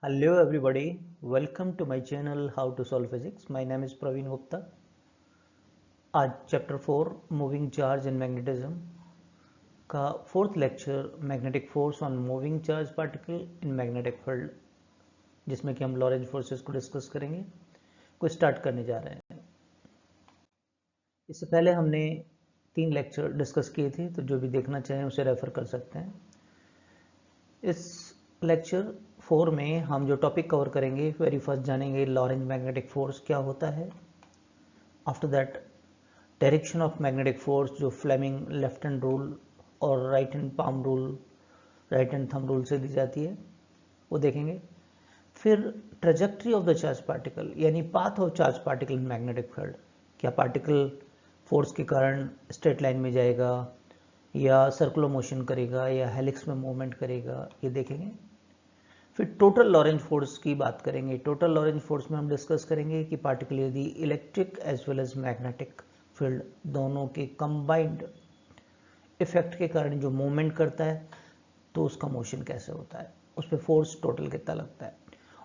Hello everybody, welcome to my channel How to Solve Physics. My name is Praveen Gupta. आज chapter 4 moving charge and magnetism का fourth lecture magnetic force on moving charge particle in magnetic field, जिसमें कि हम Lorentz forces को discuss करेंगे, को start करने जा रहे हैं। इससे पहले हमने 3 लेक्चर डिस्कस किए थे, तो जो भी देखना चाहें उसे रेफर कर सकते हैं। इस लेक्चर 4 में हम जो टॉपिक कवर करेंगे, वेरी फर्स्ट जानेंगे लॉरेंज मैग्नेटिक फोर्स क्या होता है। After that direction of magnetic force, जो फ्लेमिंग लेफ्ट हैंड रूल और right hand palm rule, right hand thumb rule से दी जाती है, वो देखेंगे। फिर trajectory of the charge particle, यानी path of charge particle in magnetic field. क्या पार्टिकल फोर्स के कारण स्ट्रेट लाइन में जाएगा या सर्कुलर मोशन करेगा या हेलिक्स में मूवमेंट करेगा, ये देखेंगे। फिर टोटल लॉरेंज फोर्स की बात करेंगे। टोटल लॉरेंज फोर्स में हम डिस्कस करेंगे कि पार्टिकल यदि electric as well as magnetic field दोनों के कंबाइंड इफेक्ट के कारण जो मूवमेंट करता है, तो उसका मोशन कैसे होता है, उस पर फोर्स टोटल कितना लगता है।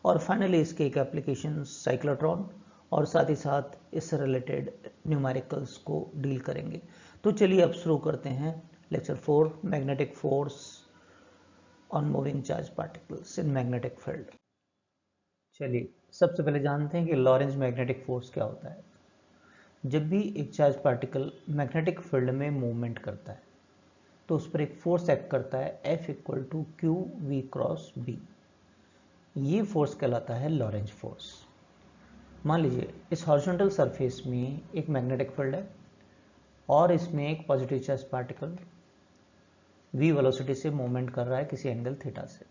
और फाइनली इसके एक एप्लीकेशन साइक्लोट्रॉन, और साथ ही साथ इससे रिलेटेड न्यूमेरिकल्स को डील करेंगे। तो चलिए अब शुरू करते हैं lecture 4 magnetic force on moving charge particles in magnetic field. चलिए सबसे पहले जानते हैं कि लॉरेंज मैग्नेटिक फोर्स क्या होता है। जब भी एक चार्ज पार्टिकल मैग्नेटिक फील्ड में मूवमेंट करता है, तो उस पर एक फोर्स एक्ट करता है F equal to q we cross B. ये फोर्स कहलाता है लॉरेंज फोर्स। मान लीजिए इस हॉरिजॉन्टल सरफेस में एक मैग्नेटिक फील्ड है और इसमें एक positive charge particle v velocity से मूवमेंट कर रहा है किसी एंगल थीटा से।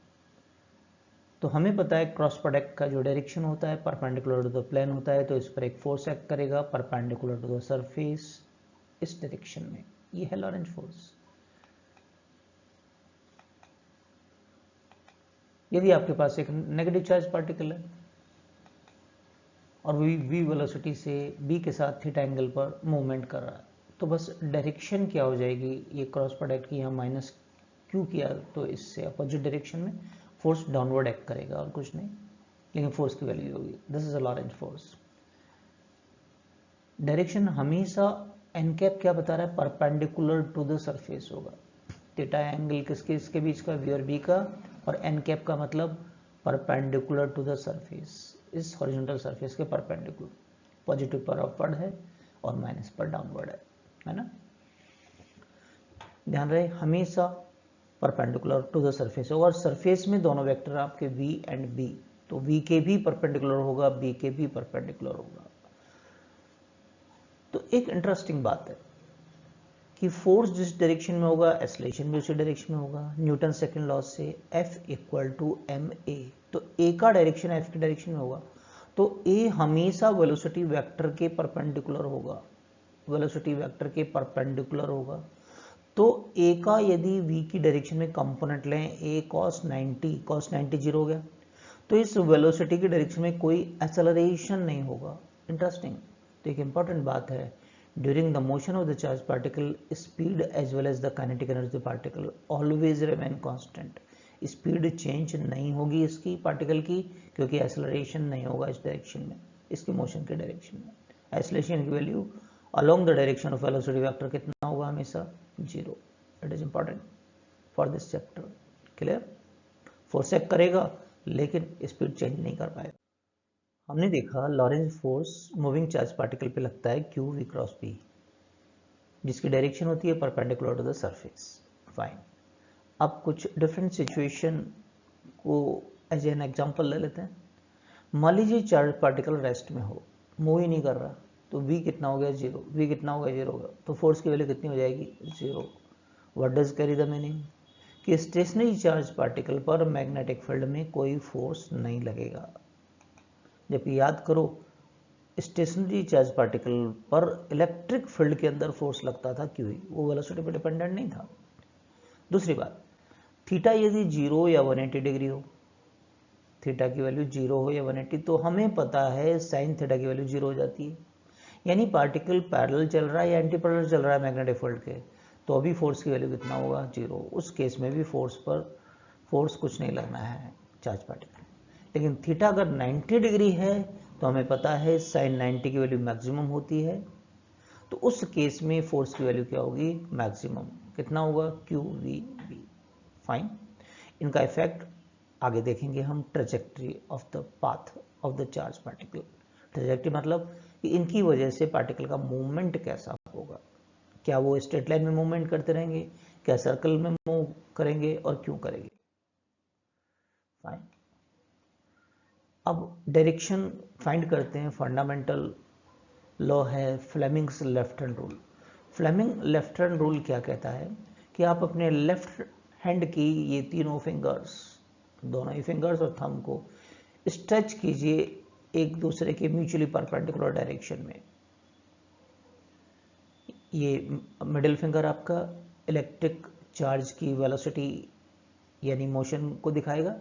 तो हमें पता है क्रॉस प्रोडक्ट का जो डायरेक्शन होता है परपेंडिकुलर टू द प्लेन होता है, तो इस पर एक फोर्स एक्ट करेगा परपेंडिकुलर टू द सरफेस इस डायरेक्शन में। ये है लॉरेंज फोर्स। यदि आपके पास एक नेगेटिव चार्ज पार्टिकल है और v वेलोसिटी से b के साथ थीटा एंगल पर मूवमेंट कर रहा है, तो बस डायरेक्शन क्या हो जाएगी, ये क्रॉस प्रोडक्ट की यहाँ माइनस क्यू किया तो इससे अपोजिट डायरेक्शन में फोर्स डाउनवर्ड एक्ट करेगा और कुछ नहीं, लेकिन फोर्स की वैल्यू होगी। This is a Lorentz force. Direction हमेशा एन कैप क्या बता रहा है, परपेंडिकुलर टू द सरफेस होगा। थीटा एंगल किसके इसके बीच का, वी और बी का, और एन कैप का मतलब परपेंडिकुलर टू द सरफेस, इस हॉरिजॉन्टल सरफेस के परपेंडिकुलर। पॉजिटिव पर अपवर्ड है और माइनस पर डाउनवर्ड है ना। ध्यान रहे हमेशा परपेंडिकुलर टू द सरफेस होगा, और सरफेस में दोनों वेक्टर आपके v एंड b, तो v के भी परपेंडिकुलर होगा, b के भी परपेंडिकुलर होगा। तो एक इंटरेस्टिंग बात है कि फोर्स जिस डायरेक्शन में होगा, एक्सेलरेशन भी उसी डायरेक्शन में होगा। न्यूटन सेकंड लॉ से F इक्वल टू ma, तो a का डायरेक्शन F के डायरेक्शन में होगा, तो a हमेशा वेलोसिटी वेक्टर के परपेंडिकुलर होगा, वेलोसिटी वेक्टर के परपेंडिकुलर होगा। तो a का यदि v की डायरेक्शन में कंपोनेंट लें, a cos 90 जीरो हो गया, तो इस वेलोसिटी की डायरेक्शन में कोई एक्सेलरेशन नहीं होगा। इंटरेस्टिंग। तो एक इंपॉर्टेंट बात है, during the motion of the charge particle speed as well as the kinetic energy particle always remain constant. Speed change नहीं होगी इसकी पार्टिकल की, क्योंकि एक्सेलरेशन नहीं होगा इस डायरेक्शन में, इसकी मोशन के डायरेक्शन में। एक्सेलरेशन की value along the direction of velocity vector कितना होगा, हमेशा zero. It is important for this chapter. Clear. Force act करेगा लेकिन स्पीड चेंज नहीं कर पाएगा। हमने देखा Lorentz force moving charge particle पे लगता है क्यू वी क्रॉस पी, जिसकी डायरेक्शन होती है perpendicular to the surface. Fine. अब कुछ डिफरेंट सिचुएशन को एज एन एग्जांपल ले लेते हैं। मान लीजिए चार्ज पार्टिकल रेस्ट में हो, मूव ही नहीं कर रहा, तो v कितना हो गया, जीरो। v कितना होगा, जीरो होगा, तो फोर्स की वैल्यू कितनी हो जाएगी, zero. What does carry the meaning कि स्टेशनरी चार्ज पार्टिकल पर मैग्नेटिक फील्ड में कोई फोर्स नहीं लगेगा। जबकि याद करो, स्टेशनरी चार्ज पार्टिकल पर इलेक्ट्रिक फील्ड के अंदर फोर्स लगता था, क्यों, वो वेलोसिटी पर डिपेंडेंट नहीं था। दूसरी बात, थीटा यदि जीरो या 180 डिग्री हो, थीटा की वैल्यू जीरो हो या 180, तो हमें पता है साइन थीटा की वैल्यू जीरो हो जाती है। यानी पार्टिकल पैरेलल चल रहा है या एंटी पैरेलल चल रहा है मैग्नेटिक फील्ड के, तो अभी फोर्स की वैल्यू कितना होगा, जीरो। उस केस में भी फोर्स कुछ नहीं लगना है चार्ज पार्टिकल। लेकिन थीटा अगर 90 डिग्री है तो हमें पता है साइन 90 की वैल्यू मैक्सिमम होती है, तो उस केस में फोर्स की वैल्यू क्या होगी, मैक्सिमम। कितना होगा, क्यू वी बी। फाइन। इनका इफेक्ट आगे देखेंगे हम, trajectory of the path of the charge particle. Trajectory मतलब कि इनकी वजह से पार्टिकल का मूवमेंट कैसा होगा, क्या वो स्ट्रेट लाइन में मूवमेंट करते रहेंगे, क्या सर्कल में मूव करेंगे और क्यों करेंगे। फाइन। अब डायरेक्शन फाइंड करते हैं। फंडामेंटल लॉ है Fleming's left hand rule. Fleming left hand rule क्या कहता है कि आप अपने लेफ्ट हैंड की ये तीनों फिंगर्स, दोनों ही फिंगर्स और थंब को स्ट्रेच कीजिए एक दूसरे के म्यूचुअली परपेंडिकुलर डायरेक्शन में। ये मिडिल फिंगर आपका इलेक्ट्रिक चार्ज की वेलोसिटी यानी मोशन को दिखाएगा,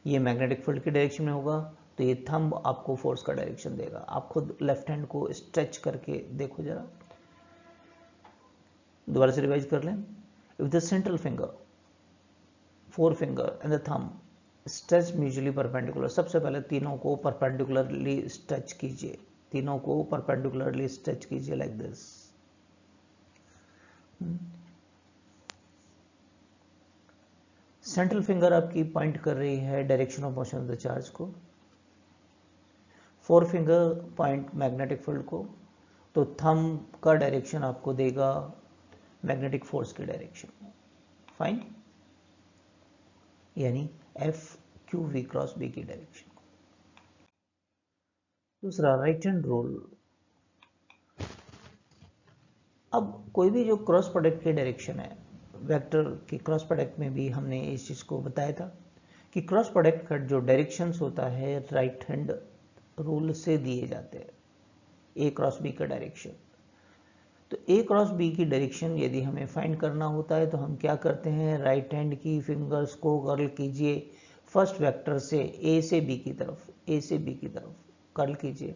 ये मैग्नेटिक फील्ड की डायरेक्शन में होगा, तो ये थंब आपको फोर्स का डायरेक्शन देगा। आप खुद लेफ्ट हैंड को स्ट्रेच करके देखो जरा, दोबारा से रिवाइज कर लें। If the central finger, forefinger and the thumb stretch mutually perpendicular, सबसे पहले तीनों को परपेंडिकुलरली स्ट्रेच कीजिए, तीनों को परपेंडिकुलरली स्ट्रेच कीजिए लाइक दिस। सेंट्रल फिंगर आपकी पॉइंट कर रही है direction of motion of the charge को, forefinger point magnetic field को, तो थंब का डायरेक्शन आपको देगा मैग्नेटिक फोर्स की डायरेक्शन में। फाइन, यानी F Q we cross B की डायरेक्शन। दूसरा, राइट हैंड रूल। अब कोई भी जो क्रॉस प्रोडक्ट की डायरेक्शन है, वेक्टर की क्रॉस प्रोडक्ट में भी हमने इस चीज को बताया था कि क्रॉस प्रोडक्ट का जो डायरेक्शंस होता है राइट हैंड रूल से दिए जाते हैं। ए क्रॉस बी का डायरेक्शन, तो ए क्रॉस बी की डायरेक्शन यदि हमें फाइंड करना होता है तो हम क्या करते हैं, राइट हैंड की फिंगर्स को कर्ल कीजिए फर्स्ट वेक्टर से ए से बी की तरफ, ए से बी की तरफ कर्ल कीजिए।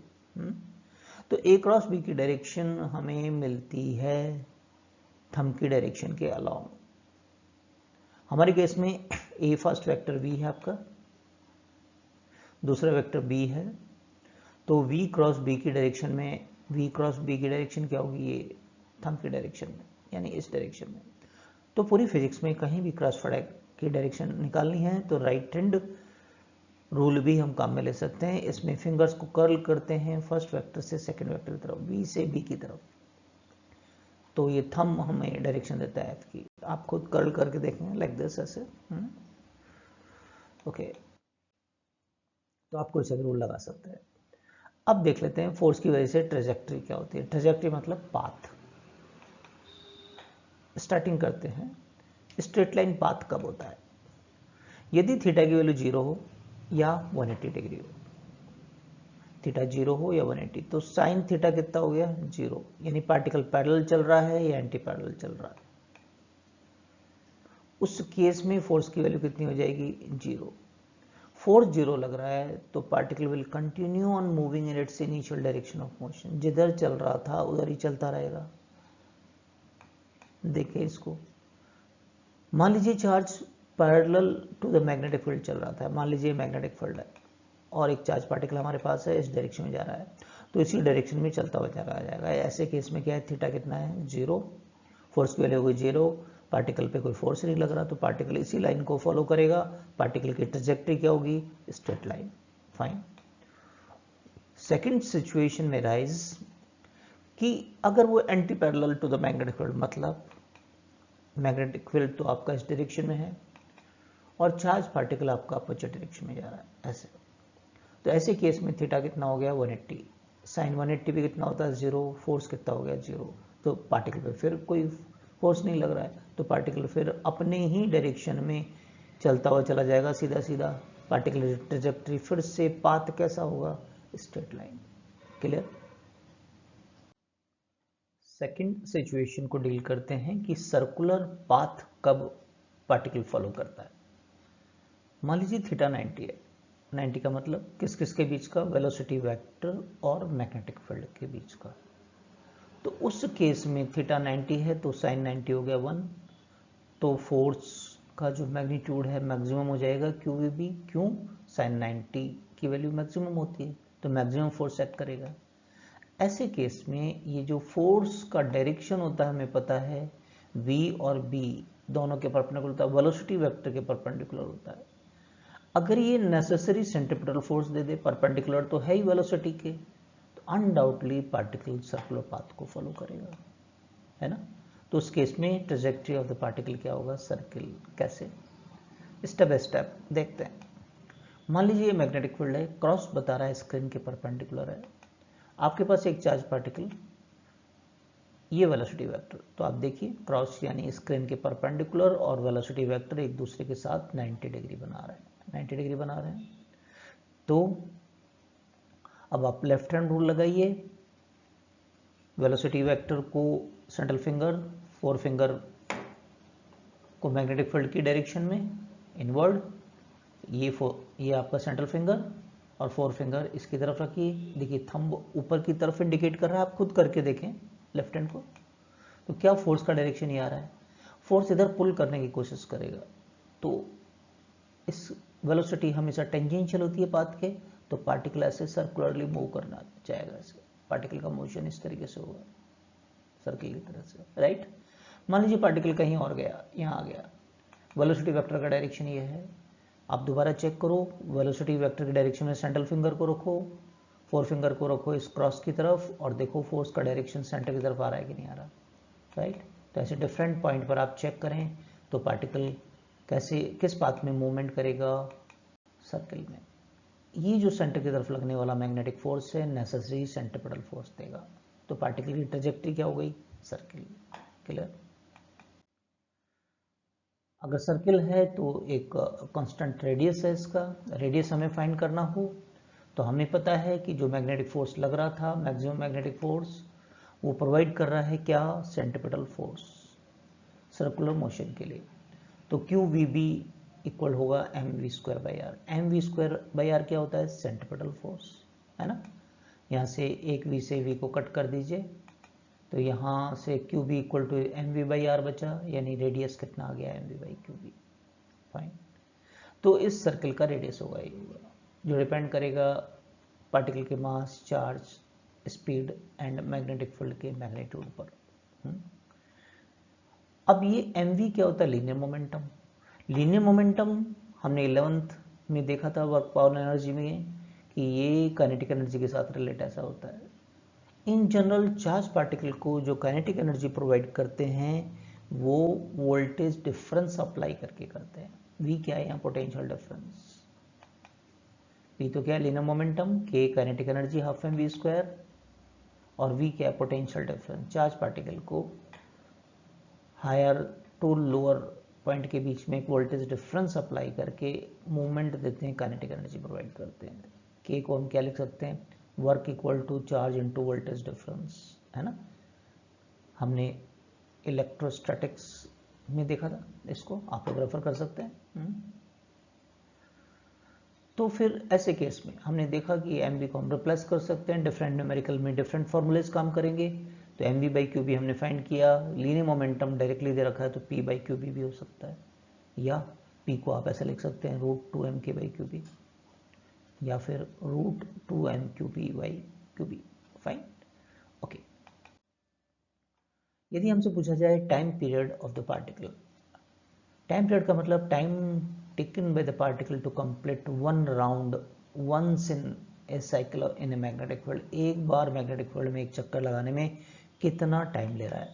तो ए क्रॉस बी की डायरेक्शन हमें मिलती है थंब की डायरेक्शन के अलाउंग। हमारे केस में ए फर्स्ट वेक्टर वी है आपका, दूसरा वेक्टर बी है, तो वी क्रॉस बी की डायरेक्शन में, वी क्रॉस बी की डायरेक्शन क्या होगी, ये थंब की डायरेक्शन में, यानी इस डायरेक्शन में। तो पूरी फिजिक्स में कहीं भी क्रॉस प्रोडक्ट की डायरेक्शन निकालनी है तो राइट हैंड रूल भी हम काम में ले सकते हैं। इसमें फिंगर्स को कर्ल करते हैं फर्स्ट वेक्टर से सेकंड वेक्टर की तरफ, बी से बी की तरफ, तो ये थंब हमें डायरेक्शन देता है एफ की। आप खुद कर्ल करके देखेंगे लाइक दिस, ऐसे। ओके, तो आप कोई सा भी रूल लगा सकते हैं। अब देख लेते हैं फोर्स की वजह से ट्रेजेक्ट्री क्या होती है। ट्रेजेक्ट्री मतलब पाथ। स्टार्टिंग करते हैं, स्ट्रेट लाइन पाथ कब होता है, यदि थीटा की वैल्यू 0 हो या 180 डिग्री हो। थीटा 0 हो या 180, तो साइन थीटा कितना हो गया, 0, यानी पार्टिकल पैरेलल चल रहा है या एंटी पैरेलल चल रहा है। उस केस में फोर्स की वैल्यू कितनी हो जाएगी, 0। फोर्स 0 लग रहा है तो particle will continue on moving in its initial direction of motion, जिधर चल रहा था उधर ही चलता रहेगा। देखिए इसको, मान लीजिए charge parallel to the magnetic field चल रहा था, मान लीजिए मैग्नेटिक फील्ड है और एक चार्ज पार्टिकल हमारे पास है, इस डायरेक्शन में जा रहा है, तो इसी डायरेक्शन में चलता हुआ चला जाएगा। ऐसे केस में क्या है, थीटा कितना है, 0, फोर्स की वैल्यू होगी 0, पार्टिकल पे कोई फोर्स नहीं लग रहा, तो पार्टिकल इसी लाइन को फॉलो करेगा। पार्टिकल की ट्रेजेक्टरी क्या होगी, straight line. Fine. Second situation में राइज कि अगर वो anti parallel to the magnetic field, मतलब मैग्नेटिक फील्ड तो आपका इस डायरेक्शन में है और चार्ज पार्टिकल आपका अपोजिट डायरेक्शन में जा रहा है, ऐसे, तो ऐसे केस में थीटा कितना हो गया, 180, साइन 180 भी कितना होता है, 0, फोर्स कितना हो गया, 0, तो पार्टिकल पे फिर कोई फोर्स नहीं लग रहा है, तो पार्टिकल फिर अपने ही डायरेक्शन में चलता हुआ चला जाएगा सीधा सीधा। पार्टिकल ट्रेजेक्टरी फिर से पाथ कैसा होगा, straight line. Clear. Second situation को डील करते हैं कि सर्कुलर पाथ कब पार्टिकल फॉलो करता है। मान लीजिए थीटा 90 है, 90 का मतलब किस किस के बीच का, वेलोसिटी वेक्टर और मैग्नेटिक फील्ड के बीच का। तो उस केस में थीटा 90 है तो साइन 90 हो गया 1, तो फोर्स का जो मैग्नीट्यूड है मैक्सिमम हो जाएगा क्यू वी बी। क्यों, sin 90 की वैल्यू मैक्सिमम होती है, तो मैक्सिमम फोर्स एक्ट करेगा। ऐसे केस में ये जो फोर्स का डायरेक्शन होता है हमें पता है v और b दोनों के परपेंडिकुलर होता है, वेलोसिटी वेक्टर के परपेंडिकुलर होता है। अगर ये नेसेसरी सेंट्रीपिटल फोर्स दे दे, परपेंडिकुलर तो है ही वेलोसिटी के, तो अनडाउटली पार्टिकल सर्कुलर पाथ को फॉलो करेगा, है ना। तो उस केस में ट्रेजेक्ट्री ऑफ द पार्टिकल क्या होगा, सर्किल। कैसे, स्टेप बाय स्टेप देखते हैं। मान लीजिए मैग्नेटिक फील्ड है, क्रॉस बता रहा है स्क्रीन के परपेंडिकुलर है, आपके पास एक चार्ज पार्टिकल, ये वेलोसिटी वेक्टर, तो आप देखिए क्रॉस यानी स्क्रीन के परपेंडिकुलर और वेलोसिटी वेक्टर एक दूसरे के साथ 90 डिग्री बना रहे हैं, 90 डिग्री बना रहे हैं। तो अब आप लेफ्ट हैंड रूल लगाइए, वेलोसिटी वेक्टर को सेंट्रल फिंगर, फोर फिंगर को मैग्नेटिक फील्ड की डायरेक्शन में इनवर्ड, ये आपका सेंट्रल फिंगर और फोर फिंगर इसकी तरफ रखिए। देखिए थंब ऊपर की तरफ इंडिकेट कर रहा है, आप खुद करके देखें लेफ्ट हैंड को। तो क्या फोर्स का डायरेक्शन ये आ रहा है, फोर्स इधर पुल करने की कोशिश करेगा, तो इस वेलोसिटी हमेशा टेंजेंशियल होती है पाथ के, तो पार्टिकल ऐसे सर्कुलरली मूव करना चाहेगा, ऐसे पार्टिकल का मोशन इस तरीके से होगा सर्किल की तरह से, राइट। मान लीजिए पार्टिकल कहीं और गया, यहाँ आ गया, वेलोसिटी वेक्टर का डायरेक्शन ये है, आप दोबारा चेक करो, वेलोसिटी वेक्टर की डायरेक्शन में सेंट्रल फिंगर को रखो, फोर फिंगर को रखो इस क्रॉस की तरफ, और देखो फोर्स का डायरेक्शन सेंटर की तरफ आ रहा है कि नहीं आ रहा, राइट। तो ऐसे डिफरेंट पॉइंट पर आप चेक करें तो पार्टिकल कैसे किस पाथ में मूवमेंट करेगा, सर्किल में। ये जो सेंटर की तरफ लगने वाला मैग्नेटिक फोर्स है नेसेसरी सेंट्रीपिटल फोर्स देगा, तो पार्टिकल की ट्रेजेक्ट्री क्या हो गई, सर्किल। क्लियर। अगर सर्किल है तो एक कांस्टेंट रेडियस है, इसका रेडियस हमें फाइंड करना हो तो हमें पता है कि जो मैग्नेटिक फोर्स लग रहा था, मैक्सिमम मैग्नेटिक फोर्स, वो प्रोवाइड कर रहा है क्या, सेंट्रीपिटल फोर्स सर्कुलर मोशन के लिए। तो क्यू वी बी इक्वल होगा m v square by r. M v square by r क्या होता है, सेंट्रीपिटल फोर्स, है ना। यहाँ से एक वी से वी को कट कर दीजिए, तो यहाँ से q B equal to m we by r बचा, यानी रेडियस कितना आ गया, m we by Q B. Fine. तो इस सर्किल का रेडियस होगा ये होगा, जो डिपेंड करेगा पार्टिकल के mass, charge, speed and magnetic field के मैग्नीट्यूड पर। अब ये एम वी क्या होता है, लीनियर मोमेंटम। लीनियर मोमेंटम हमने 11th में देखा था वर्क पावर एनर्जी में कि ये काइनेटिक एनर्जी के साथ रिलेट ऐसा होता है। इन जनरल चार्ज पार्टिकल को जो काइनेटिक एनर्जी प्रोवाइड करते हैं वो वोल्टेज डिफरेंस अप्लाई करके करते हैं। वी क्या है यहाँ, पोटेंशियल डिफरेंस। पी तो क्या है, linear momentum, K kinetic energy half m v square, और वी क्या है, पोटेंशियल डिफरेंस। चार्ज पार्टिकल को हायर टू लोअर पॉइंट के बीच में एक वोल्टेज डिफरेंस अप्लाई करके मूवमेंट देते हैं, काइनेटिक एनर्जी प्रोवाइड करते हैं। के को हम क्या लिख सकते हैं, work equal to charge into voltage difference, है ना। हमने इलेक्ट्रोस्टैटिक्स में देखा था इसको, आप लोग रेफर कर सकते हैं। तो फिर ऐसे केस में हमने देखा कि एम बी को हम रिप्लेस कर सकते हैं, डिफरेंट न्यूमेरिकल में डिफरेंट फॉर्मूलेज काम करेंगे। तो M B by Q B हमने फाइंड किया, लीनियर मोमेंटम डायरेक्टली दे रखा है तो पी बाई क्यू बी भी हो सकता है, या पी को आप ऐसे लिख सकते हैं root two M K by Q B, या फिर root two M Q B by Q B. Fine, okay. यदि हमसे पूछा जाए time period of the particle, time period का मतलब time taken by the particle to complete one round once in a cycle in a magnetic field, एक बार magnetic field में एक चक्कर लगाने में कितना टाइम ले रहा है।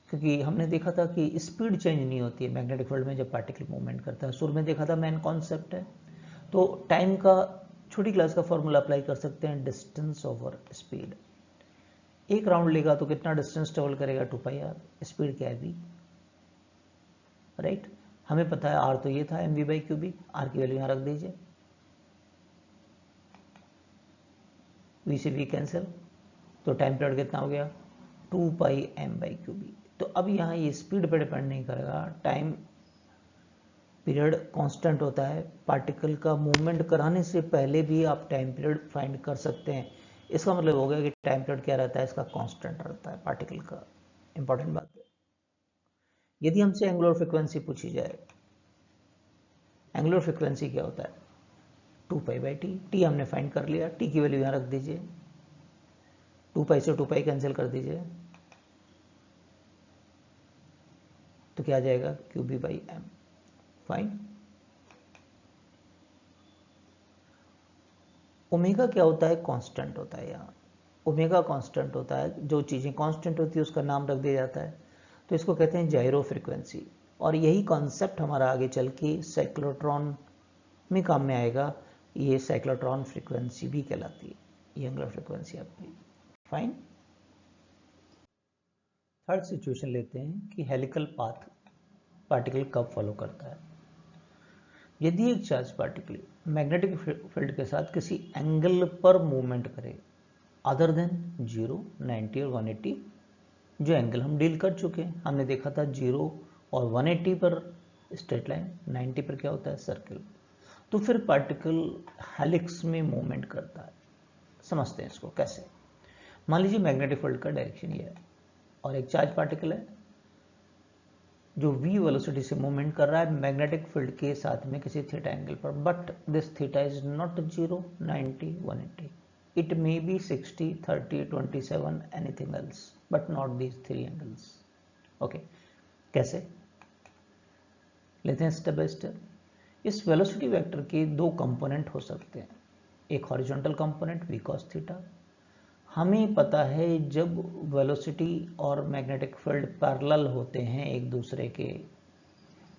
क्योंकि हमने देखा था कि स्पीड चेंज नहीं होती है मैग्नेटिक फील्ड में जब पार्टिकल मूवमेंट करता है, शुरू में देखा था मेन कॉन्सेप्ट है। तो टाइम का छोटी क्लास का फॉर्मूला अप्लाई कर सकते हैं, डिस्टेंस ओवर स्पीड। एक राउंड लेगा तो कितना डिस्टेंस ट्रेवल करेगा, 2 पाई आर, स्पीड क्या है वी, राइट। हमें पता है आर तो ये था M we by Q B, R की वैल्यू यहाँ रख दीजिए, वी से वी कैंसिल, तो टाइम पीरियड कितना हो गया, 2 pi M by Q B. तो अब यहाँ ये स्पीड पर डिपेंड नहीं करेगा, टाइम पीरियड कांस्टेंट होता है। पार्टिकल का मूवमेंट कराने से पहले भी आप टाइम पीरियड फाइंड कर सकते हैं। इसका मतलब हो गया कि टाइम पीरियड क्या रहता है, इसका कांस्टेंट रहता है पार्टिकल का। इंपॉर्टेंट बात है। यदि हमसे एंगुलर फ्रीक्वेंसी पूछी जाए एंगुलर फ्रीक्वेंसी क्या होता है? 2π/t। टी हमने फाइंड कर लिया, टी की वैल्यू यहाँ रख दीजिए, 2π से 2π कैंसिल कर दीजिए, तो क्या आ जाएगा? QB/m। फाइन। ओमेगा क्या होता है? कांस्टेंट होता है। यहाँ ओमेगा कांस्टेंट होता है, जो चीज़ें कांस्टेंट होती है उसका नाम रख दिया जाता है, तो इसको कहते हैं जायरो फ्रीक्वेंसी। और यही कॉन्सेप्ट हमारा आगे चल के साइक्लोट्रॉन में काम में आएगा। ये साइक्लोट्रॉन फ्रीक्वेंसी भी कहलाती है, ये एंगुलर फ्रीक्वेंसी आपकी। फाइन। थर्ड सिचुएशन लेते हैं कि हेलिकल पाथ पार्टिकल कब फॉलो करता है। यदि एक चार्ज पार्टिकल मैग्नेटिक फील्ड के साथ किसी एंगल पर मूवमेंट करे अदर देन 0, 90 और 180, जो एंगल हम डील कर चुके हैं, हमने देखा था 0 और 180 पर स्ट्रेट लाइन, 90 पर क्या होता है? सर्कल। तो फिर पार्टिकल हेलिक्स में मूवमेंट करता है। समझते हैं इसको कैसे। मान लीजिए मैग्नेटिक फील्ड का डायरेक्शन ये है और एक चार्ज पार्टिकल है जो v वेलोसिटी से मूवमेंट कर रहा है मैग्नेटिक फील्ड के साथ में किसी थीटा एंगल पर, but this theta is not 0, 90, 180, it may be 60, 30, 27, anything else, but not these 3 angles. Okay, कैसे लेते हैं स्टेप बाय स्टेप। इस वेलोसिटी वेक्टर के 2 कंपोनेंट हो सकते हैं, एक horizontal component v cos theta. हमें पता है जब वेलोसिटी और मैग्नेटिक फील्ड पैरेलल होते हैं एक दूसरे के,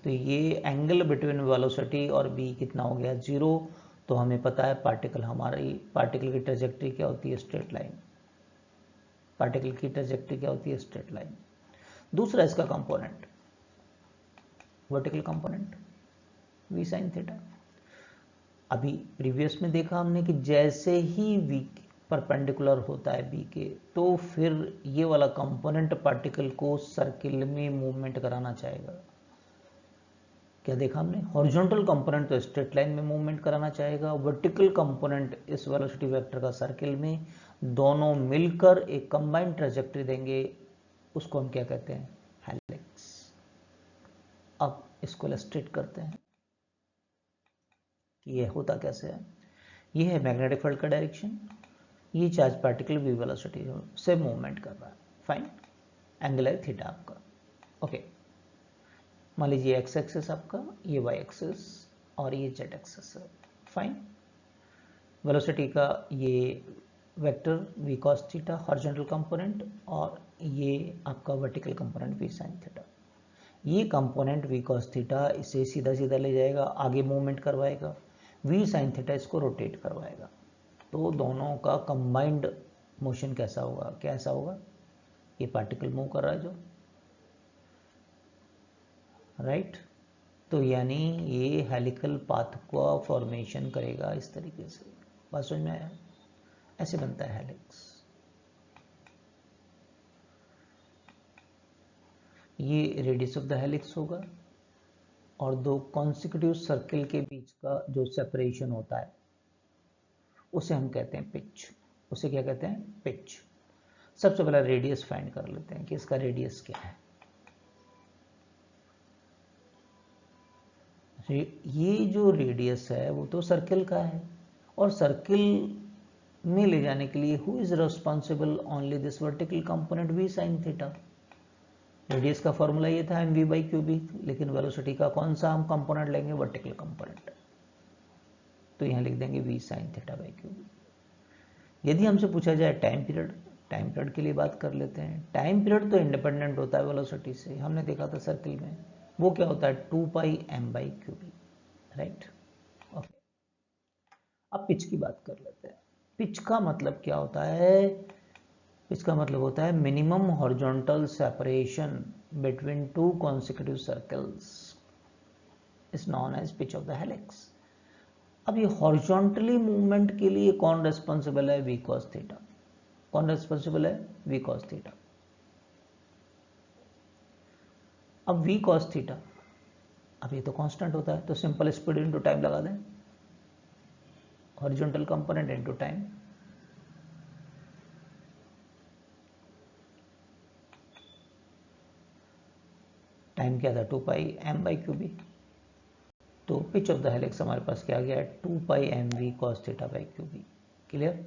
तो ये एंगल बिटवीन वेलोसिटी और v कितना हो गया? 0। तो हमें पता है पार्टिकल की ट्रेजेक्ट्री क्या होती है? Straight line. पार्टिकल की ट्रेजेक्ट्री क्या होती है? Straight line. दूसरा इसका component vertical component v sin theta. अभी प्रीवियस में देखा हमने कि जैसे ही v परपेंडिकुलर होता है बी के, तो फिर ये वाला कंपोनेंट पार्टिकल को सर्किल में मूवमेंट कराना चाहेगा। क्या देखा हमने? हॉरिजॉन्टल कंपोनेंट तो स्ट्रेट लाइन में मूवमेंट कराना चाहेगा, वर्टिकल कंपोनेंट इस वेलोसिटी वेक्टर का सर्किल में, दोनों मिलकर एक कंबाइंड ट्रेजेक्ट्री देंगे, उसको हम क्या कहते हैं? हेलिक्स। अब इसको इलस्ट्रेट करते हैं कि ये होता कैसे है। ये है मैग्नेटिक फील्ड का डायरेक्शन, ये चार्ज पार्टिकल v वेलोसिटी से मूवमेंट कर रहा है। फाइन। एंगल है थीटा आपका। ओके, मान लीजिए एक्स एक्सिस आपका, ये वाई एक्सिस और ये जेड एक्सिस है। फाइन। वेलोसिटी का ये vector v cos theta horizontal component, और ये आपका vertical component v sin theta. ये कंपोनेंट v cos थीटा इसे सीधा सीधा ले जाएगा, आगे मूवमेंट करवाएगा, v sin थीटा इसको रोटेट करवाएगा। तो दोनों का कंबाइंड मोशन कैसा होगा? कैसा होगा? ये पार्टिकल मूव कर रहा है जो, राइट। तो यानी ये हेलिकल पाथ का फॉर्मेशन करेगा इस तरीके से। बात समझ में आया? ऐसे बनता है हेलिक्स। ये रेडियस ऑफ द हेलिक्स होगा और 2 कॉन्सिक्यूटिव सर्किल के बीच का जो सेपरेशन होता है उसे हम कहते हैं पिच। उसे क्या कहते हैं? पिच। सबसे पहले रेडियस फाइंड कर लेते हैं कि इसका रेडियस क्या है। ये जो रेडियस है वो तो सर्किल का है, और सर्किल में ले जाने के लिए who is responsible? Only this vertical component v sin theta. Radius का फॉर्मूला ये था mv/qb, लेकिन वेलोसिटी का कौन सा हम कंपोनेंट लेंगे? Vertical component. तो यहां लिख देंगे v sin θ/qb। यदि हमसे पूछा जाए टाइम पीरियड के लिए बात कर लेते हैं। टाइम पीरियड तो इंडिपेंडेंट होता है वेलोसिटी से, हमने देखा था सर्किल में, वो क्या होता है? 2πm/qb, right. ओके, अब पिच की बात कर लेते हैं। पिच का मतलब क्या होता है? पिच का मतलब होता है minimum horizontal separation between 2 consecutive circles is known as pitch of the helix. अब ये हॉरिजॉन्टली मूवमेंट के लिए कौन रेस्पॉन्सिबल है? v cos theta. कौन रेस्पॉन्सिबल है? v cos theta. अब v cos थीटा, अब ये तो कांस्टेंट होता है, तो सिंपल स्पीड इनटू टाइम लगा दें, horizontal component into time. Time क्या था? 2πm/qb। तो पिच ऑफ द हेलिक्स हमारे पास क्या आ गया, 2 pi mv cos theta by Q B. Clear.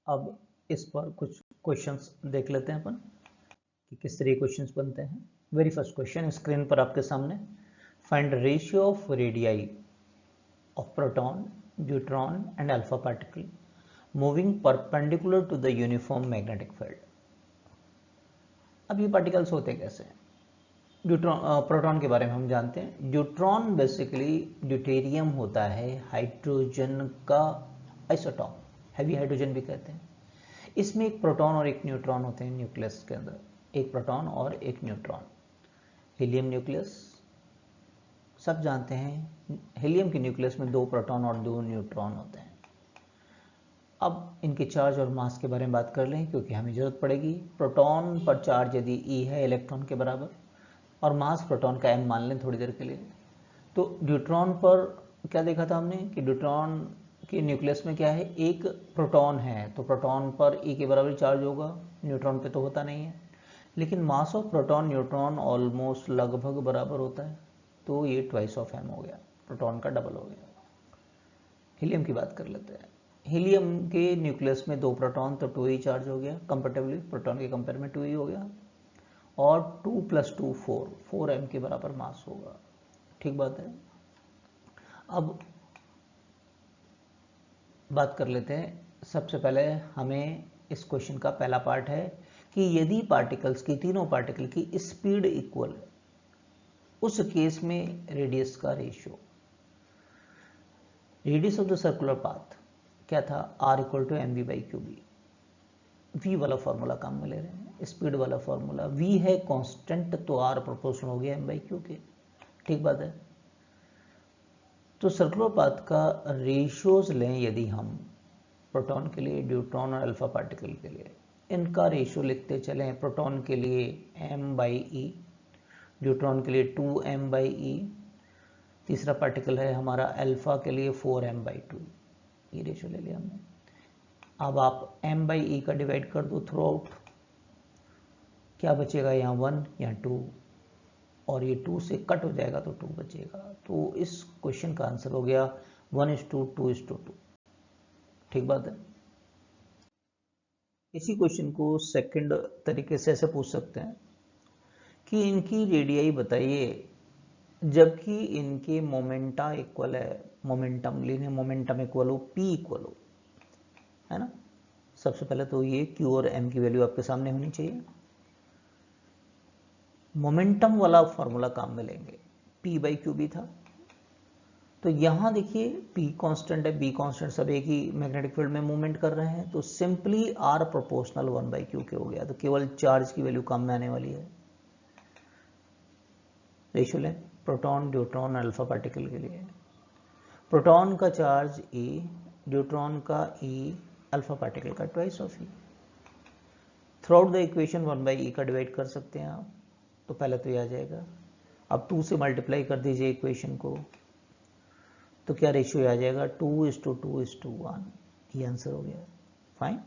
अब इस पर कुछ क्वेश्चंस देख लेते हैं अपन कि किस तरह क्वेश्चंस बनते हैं। वेरी फर्स्ट क्वेश्चन स्क्रीन पर आपके सामने, find ratio of radii of proton, neutron and alpha particle moving perpendicular to the uniform magnetic field. अब ये पार्टिकल्स होते कैसे हैं? प्रोटॉन के बारे में हम जानते हैं। न्यूट्रॉन बेसिकली ड्यूटेरियम होता है, हाइड्रोजन का आइसोटॉप, हैवी हाइड्रोजन भी कहते हैं। इसमें एक प्रोटॉन और एक न्यूट्रॉन होते हैं न्यूक्लियस के अंदर, एक प्रोटॉन और एक न्यूट्रॉन। हीलियम न्यूक्लियस सब जानते हैं, हीलियम के न्यूक्लियस में 2 प्रोटॉन और 2 न्यूट्रॉन होते हैं। अब इनके चार्ज और मास के बारे में बात कर लें क्योंकि हमें जरूरत पड़ेगी। प्रोटॉन पर चार्ज यदि E है इलेक्ट्रॉन के बराबर और मास प्रोटॉन का m मान लें थोड़ी देर के लिए, तो न्यूट्रॉन पर क्या देखा था हमने कि न्यूट्रॉन के न्यूक्लियस में क्या है, एक प्रोटॉन है, तो प्रोटॉन पर E के बराबर चार्ज होगा, न्यूट्रॉन पे तो होता नहीं है। लेकिन mass of proton neutron almost लगभग बराबर होता है, तो ये ट्वाइस ऑफ m हो गया, प्रोटॉन का डबल हो गया। हीलियम की बात कर लेते हैं। हीलियम के न्यूक्लियस में 2 प्रोटॉन, तो 2 ही चार्ज हो गया, कंपेरेटिवली प्रोटॉन के कंपेयर में 2 ही हो गया, और 2 + 2 4 m के बराबर मास होगा। ठीक बात है। अब बात कर लेते हैं। सबसे पहले हमें इस क्वेश्चन का पहला पार्ट है कि यदि पार्टिकल्स की, तीनों पार्टिकल की स्पीड इक्वल है, उस केस में रेडियस का ratio, radius of the circular path क्या था, r = mv/qb। v वाला फॉर्मूला काम में ले रहे हैं, स्पीड वाला फॉर्मूला, v है कांस्टेंट तो r प्रोपोर्शनल हो गया m/q के। ठीक बात है। तो सर्कुलर पाथ का रेशियोज लें यदि हम, प्रोटॉन के लिए, न्यूट्रॉन और अल्फा पार्टिकल के लिए, इनका रेशियो लिखते चलें। प्रोटॉन के लिए m/e, न्यूट्रॉन के लिए 2m/e, तीसरा पार्टिकल है हमारा अल्फा के लिए 4m/2, ये रेशियो ले लिया हमने। अब आप m/e का डिवाइड कर दो थ्रू आउट, क्या बचेगा, यहाँ 1 यहाँ 2, और ये 2 से कट हो जाएगा तो 2 बचेगा। तो इस क्वेश्चन का आंसर हो गया 1:2:2। ठीक बात है। इसी क्वेश्चन को सेकंड तरीके से ऐसे पूछ सकते हैं कि इनकी रेडियाई बताइए जबकि इनके मोमेंटा इक्वल है, मोमेंटम लीनियर मोमेंटम इक्वल हो, p इक्वल हो, है ना। सबसे पहले तो ये q और m की वैल्यू आपके सामने होनी चाहिए। मोमेंटम वाला फॉर्मूला काम में लेंगे, p/qb था, तो यहां देखिए p कांस्टेंट है, b कांस्टेंट, सब एक ही मैग्नेटिक फील्ड में मूवमेंट कर रहे हैं, तो सिंपली r प्रोपोर्शनल 1/q के हो गया। तो केवल चार्ज की वैल्यू काम में आने वाली है। रेशियो लें प्रोटॉन, न्यूट्रॉन, अल्फा पार्टिकल के लिए। प्रोटॉन का चार्ज E, न्यूट्रॉन का E, अल्फा पार्टिकल का twice of E। Through out the equation 1/e का डिवाइड कर सकते हैं आप, तो पहले तो ये आ जाएगा। अब 2 से मल्टीप्लाई कर दीजिए इक्वेशन को, तो क्या रेशियो आ जाएगा, 2:2:1, ये आंसर हो गया। फाइन।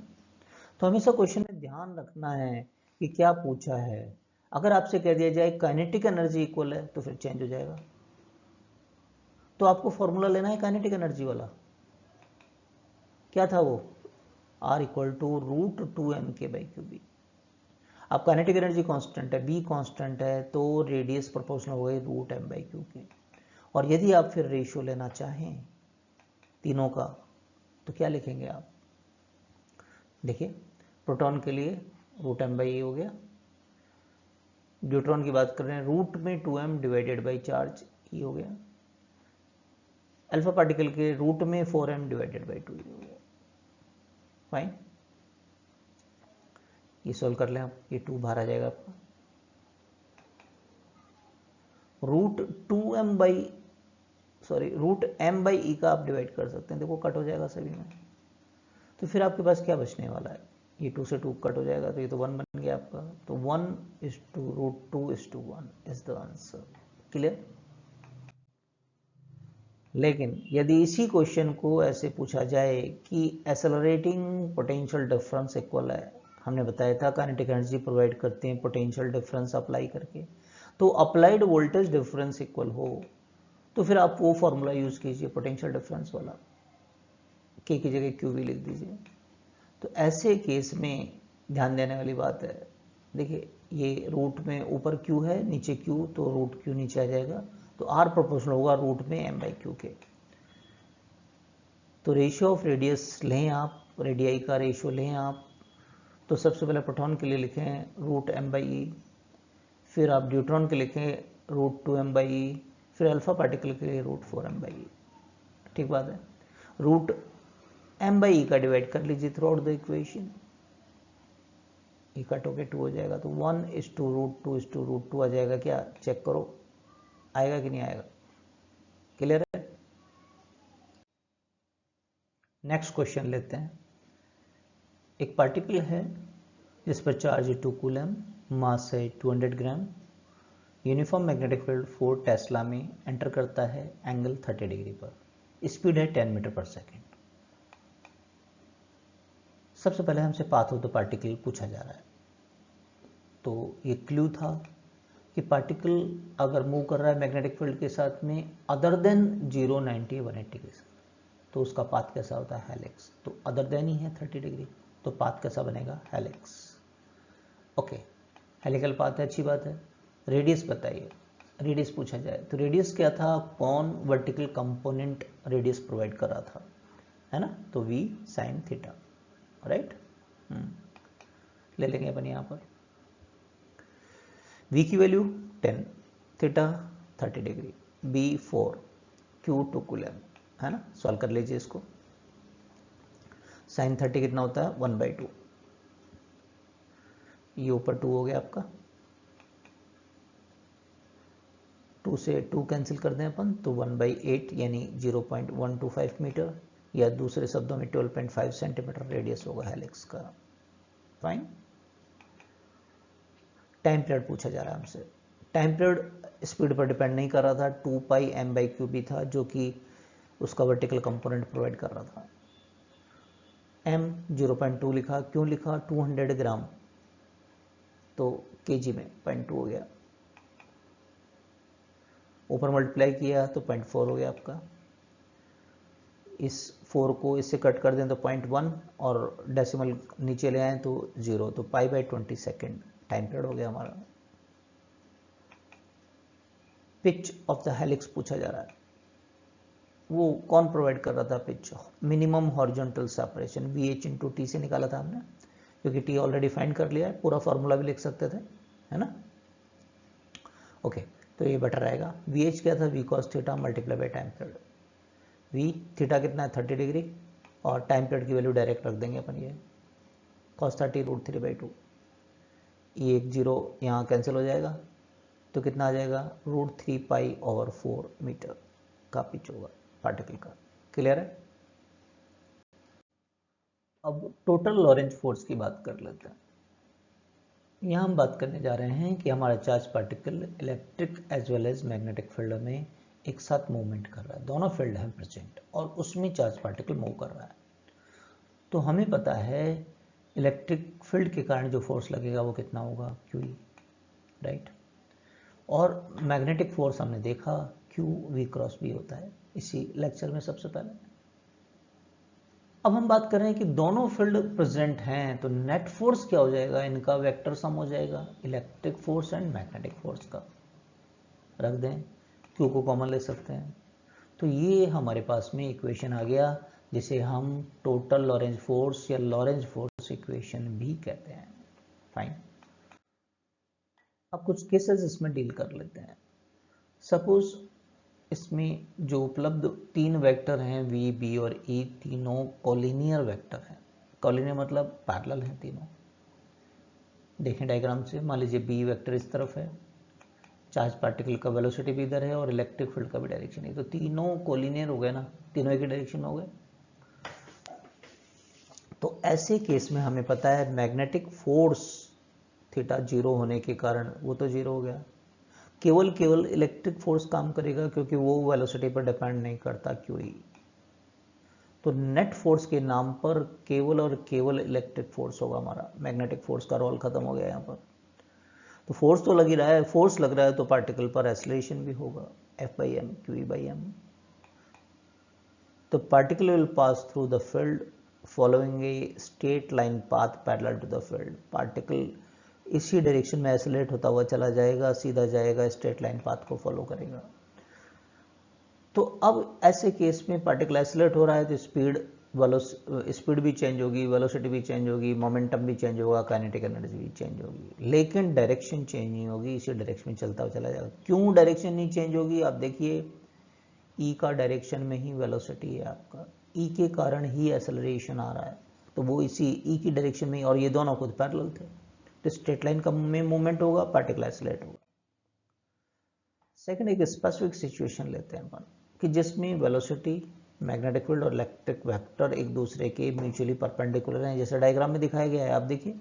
तो हमेशा क्वेश्चन में ध्यान रखना है कि क्या पूछा है। अगर आपसे कह दिया जाए काइनेटिक एनर्जी इक्वल है तो फिर चेंज हो जाएगा, तो आपको फॉर्मूला लेना है काइनेटिक एनर्जी वाला। क्या था वो, r = √2mk/qb। अब काइनेटिक एनर्जी कांस्टेंट है, b कांस्टेंट है, तो रेडियस प्रोपोर्शनल हो गई √m/q के। और यदि आप फिर रेशियो लेना चाहें तीनों का, तो क्या लिखेंगे आप, देखिए प्रोटॉन के लिए √m/e हो गया, न्यूट्रॉन की बात कर रहे हैं, रूट में 2m divided by charge e हो गया, अल्फा पार्टिकल के रूट में 4m डिवाइडेड बाई 2 हो गया। फाइन। ये सॉल्व कर लें आप, ये 2 बाहर आ जाएगा आपका, √m/e का आप डिवाइड कर सकते हैं, देखो कट हो जाएगा सभी में, तो फिर आपके पास क्या बचने वाला है, ये 2 से 2 कट हो जाएगा, तो ये तो 1 बन गया आपका, तो 1:√2:1 इज द आंसर। क्लियर। लेकिन यदि इसी क्वेश्चन को ऐसे पूछा जाए कि एक्सेलरेटिंग पोटेंशियल डिफरेंस इक्वल है, हमने बताया था काइनेटिक एनर्जी प्रोवाइड करते हैं पोटेंशियल डिफरेंस अप्लाई करके, तो अप्लाइड वोल्टेज डिफरेंस इक्वल हो, तो फिर आप वो फॉर्मूला यूज़ कीजिए पोटेंशियल डिफरेंस वाला, के की जगह क्यू वी लिख दीजिए। तो ऐसे केस में ध्यान देने वाली बात है, देखिए ये रूट में ऊपर क्यू है नीचे क्यू, तो रूट क्यू नीचे आ जाएगा, तो आर प्रोपोर्शनल होगा रूट में एम बाई क्यू के। तो रेशियो ऑफ रेडियस लें आप, रेडियाई का रेशियो लें आप, तो सबसे पहले प्रोटॉन के लिए लिखें रूट एम बाई ई, फिर आप न्यूट्रॉन के लिखें root two M by E, फिर अल्फा पार्टिकल के लिए root four M by E. ठीक बात है। रूट एम बाई ई का डिवाइड कर लीजिए through out the equation, E cut होके 2 हो जाएगा, तो 1:√2:√2 आ जाएगा। क्या चेक करो आएगा कि नहीं आएगा? क्लियर है? नेक्स्ट क्वेश्चन लेते हैं। एक पार्टिकल है जिस पर चार्ज 2 कूलम, मास है 200 ग्राम, यूनिफॉर्म मैग्नेटिक फील्ड 4 टेस्ला में एंटर करता है एंगल 30 डिग्री पर, स्पीड है 10 मीटर पर सेकेंड। सबसे पहले हमसे पाथ ऑफ द पार्टिकल पूछा जा रहा है। तो ये क्लू था कि पार्टिकल अगर मूव कर रहा है मैग्नेटिक फील्ड के साथ में अदर देन 0, 90, 180 के साथ, तो उसका पाथ कैसा होता है? हेलिक्स। तो अदर देन ही है 30 डिग्री, तो पाथ कैसा बनेगा? हेलिक्स। ओके, हेलिकल पाथ है, अच्छी बात है। रेडियस बताइए, रेडियस पूछा जाए तो रेडियस क्या था? कौन वर्टिकल कंपोनेंट रेडियस प्रोवाइड कर रहा था, है ना? तो v sin थीटा, राइट। ले लेंगे अपन यहाँ पर v की value 10, theta 30 degree, b 4, q 2 coulomb, है ना? सॉल्व कर लीजिए इसको। sin 30 कितना होता है? 1/2, ये ऊपर 2 हो गया आपका, 2 से 2 कैंसिल कर दें अपन तो 1/8 यानी 0.125 मीटर, या दूसरे शब्दों में 12.5 सेंटीमीटर रेडियस होगा हेलिक्स का। फाइन। टाइम पीरियड पूछा जा रहा है हमसे। टाइम पीरियड स्पीड पर डिपेंड नहीं कर रहा था, 2 पाई एम बाई क्यू भी था जो कि उसका वर्टिकल कंपोनेंट प्रोवाइड कर रहा था। m 0.2 लिखा, क्यों लिखा? 200 ग्राम, तो केजी में 0.2 हो गया, ऊपर मल्टीप्लाई किया तो 0.4 हो गया आपका। इस 4 को इससे कट कर दें तो 0.1 और डेसिमल नीचे ले आए तो 0, तो π/20 सेकेंड टाइम पीरियड हो गया हमारा। पिच ऑफ द हेलिक्स पूछा जा रहा है, वो कौन प्रोवाइड कर रहा था pitch? Minimum horizontal separation, VH/T से निकाला था हमने, क्योंकि T ऑलरेडी फाइंड कर लिया है, पूरा फॉर्मूला भी लिख सकते थे, है ना? ओके, तो ये बेटर रहेगा। VH क्या था? V cos theta multiply by time period. V theta कितना है? 30 डिग्री, और टाइम पीरियड की वैल्यू डायरेक्ट रख देंगे अपन, ये cos 30 √3/2, ये एक 0 यहाँ कैंसिल हो जाएगा, तो कितना आ जाएगा? √3π/4 मीटर का पिच होगा पार्टिकल का। क्लियर है? अब टोटल लॉरेंज फोर्स की बात कर लेते हैं। यहाँ हम बात करने जा रहे हैं कि हमारा charge particle electric as well as magnetic field में एक साथ मूवमेंट कर रहा है, दोनों फील्ड हैं प्रेजेंट, और उसमें चार्ज पार्टिकल मूव कर रहा है। तो हमें पता है इलेक्ट्रिक फील्ड के कारण जो फोर्स लगेगा वो कितना होगा? QE, right. और मैग्नेटिक फोर्स हमने देखा QV×B होता है इसी लेक्चर में सबसे पहले। अब हम बात कर रहे हैं कि दोनों फील्ड प्रेजेंट हैं, तो नेट फोर्स क्या हो जाएगा? इनका वेक्टर सम हो जाएगा, electric force and magnetic force का। रख दें, Q को कॉमन ले सकते हैं, तो ये हमारे पास में इक्वेशन आ गया, जिसे हम टोटल लॉरेंज फोर्स या लॉरेंज फोर्स इक्वेशन भी कहते हैं। फाइन। अब कुछ केसेस इसमें डील कर लेते हैं। सपोज इसमें जो उपलब्ध 3 वेक्टर हैं V, B और E, तीनों कोलिनियर वेक्टर हैं। कोलिनियर मतलब पैरेलल हैं तीनों। देखें डायग्राम से, मान लीजिए B वेक्टर इस तरफ है, चार्ज पार्टिकल का वेलोसिटी भी इधर है और इलेक्ट्रिक फील्ड का भी डायरेक्शन है, तो तीनों कोलिनियर हो गए ना, तीनों एक ही डायरेक्शन हो गए। तो ऐसे केस में हमें पता है मैग्नेटिक फोर्स थीटा 0 होने के कारण वो तो 0 हो गया, केवल इलेक्ट्रिक फोर्स काम करेगा क्योंकि वो वेलोसिटी पर डिपेंड नहीं करता QE। तो नेट फोर्स के नाम पर केवल और केवल इलेक्ट्रिक फोर्स होगा हमारा, मैग्नेटिक फोर्स का रोल खत्म हो गया यहाँ पर। तो फोर्स तो लग ही रहा है, फोर्स लग रहा है तो पार्टिकल पर एक्सीलरेशन भी होगा, F by m, QE by m. The particle will pass through the field following a straight line path parallel to the field. Particle इसी डायरेक्शन में एक्सेलरेट होता हुआ चला जाएगा, सीधा जाएगा, स्ट्रेट लाइन पाथ को फॉलो करेगा। तो अब ऐसे केस में पार्टिकल एक्सेलरेट हो रहा है तो स्पीड भी चेंज होगी, वेलोसिटी भी चेंज होगी, मोमेंटम भी चेंज होगा, काइनेटिक एनर्जी भी चेंज होगी, लेकिन डायरेक्शन चेंज नहीं होगी, इसी डायरेक्शन में चलता हुआ चला जाएगा। क्यों डायरेक्शन नहीं चेंज होगी? आप देखिए, ई का डायरेक्शन में ही वेलोसिटी है आपका, ई के कारण ही एक्सेलरेशन आ रहा है, तो वो इसी ई की डायरेक्शन में, और ये दोनों खुद पैरेलल थे, तो स्ट्रेट लाइन का में मूवमेंट होगा, पार्टिकल एक्सेलरेट होगा। सेकंड, एक स्पेसिफिक सिचुएशन लेते हैं अपन कि जिसमें वेलोसिटी, मैग्नेटिक फील्ड और इलेक्ट्रिक वेक्टर एक दूसरे के म्यूचुअली परपेंडिकुलर हैं, जैसे डायग्राम में दिखाया गया है। आप देखिए,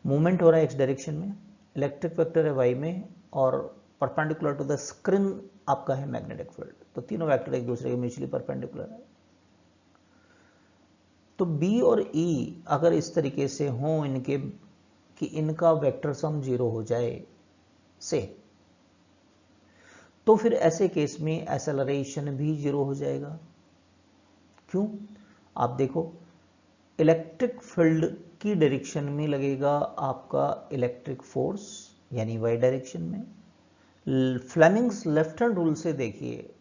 मूवमेंट हो रहा है एक्स डायरेक्शन में, इलेक्ट्रिक वेक्टर है वाई में, और परपेंडिकुलर टू द स्क्रीन आपका है मैग्नेटिक फील्ड, तो तीनों वेक्टर एक दूसरे के म्यूचुअली परपेंडिकुलर है। तो बी और ई अगर इस तरीके से हों इनके कि इनका वेक्टर सम 0 हो जाए से, तो फिर ऐसे केस में एक्सेलरेशन भी 0 हो जाएगा। क्यों? आप देखो, इलेक्ट्रिक फील्ड की डायरेक्शन में लगेगा आपका इलेक्ट्रिक फोर्स, यानी वाई डायरेक्शन में। फ्लेमिंग्स लेफ्ट हैंड रूल से देखिए,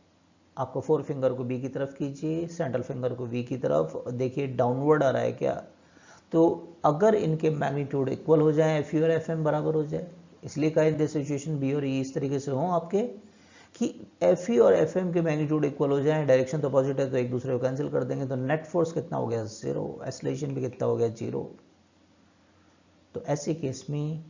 आपको 4 फिंगर को बी की तरफ कीजिए, सेंट्रल फिंगर को वी की तरफ, देखिए डाउनवर्ड आ रहा है क्या, तो अगर इनके मैग्नीट्यूड इक्वल हो जाए, एफ और एफ एम बराबर हो जाए, इसलिए कहा इन सिचुएशन बी और ई इस तरीके से हों आपके कि एफ और एफ एम के मैग्नीट्यूड इक्वल हो जाए, डायरेक्शन तो पॉजिटिव है तो एक दूसरे को कैंसिल कर देंगे, तो नेट फोर्स कितना हो गया? 0, एक्सेलरेशन भी कितना हो गया? 0। तो ऐसे केस में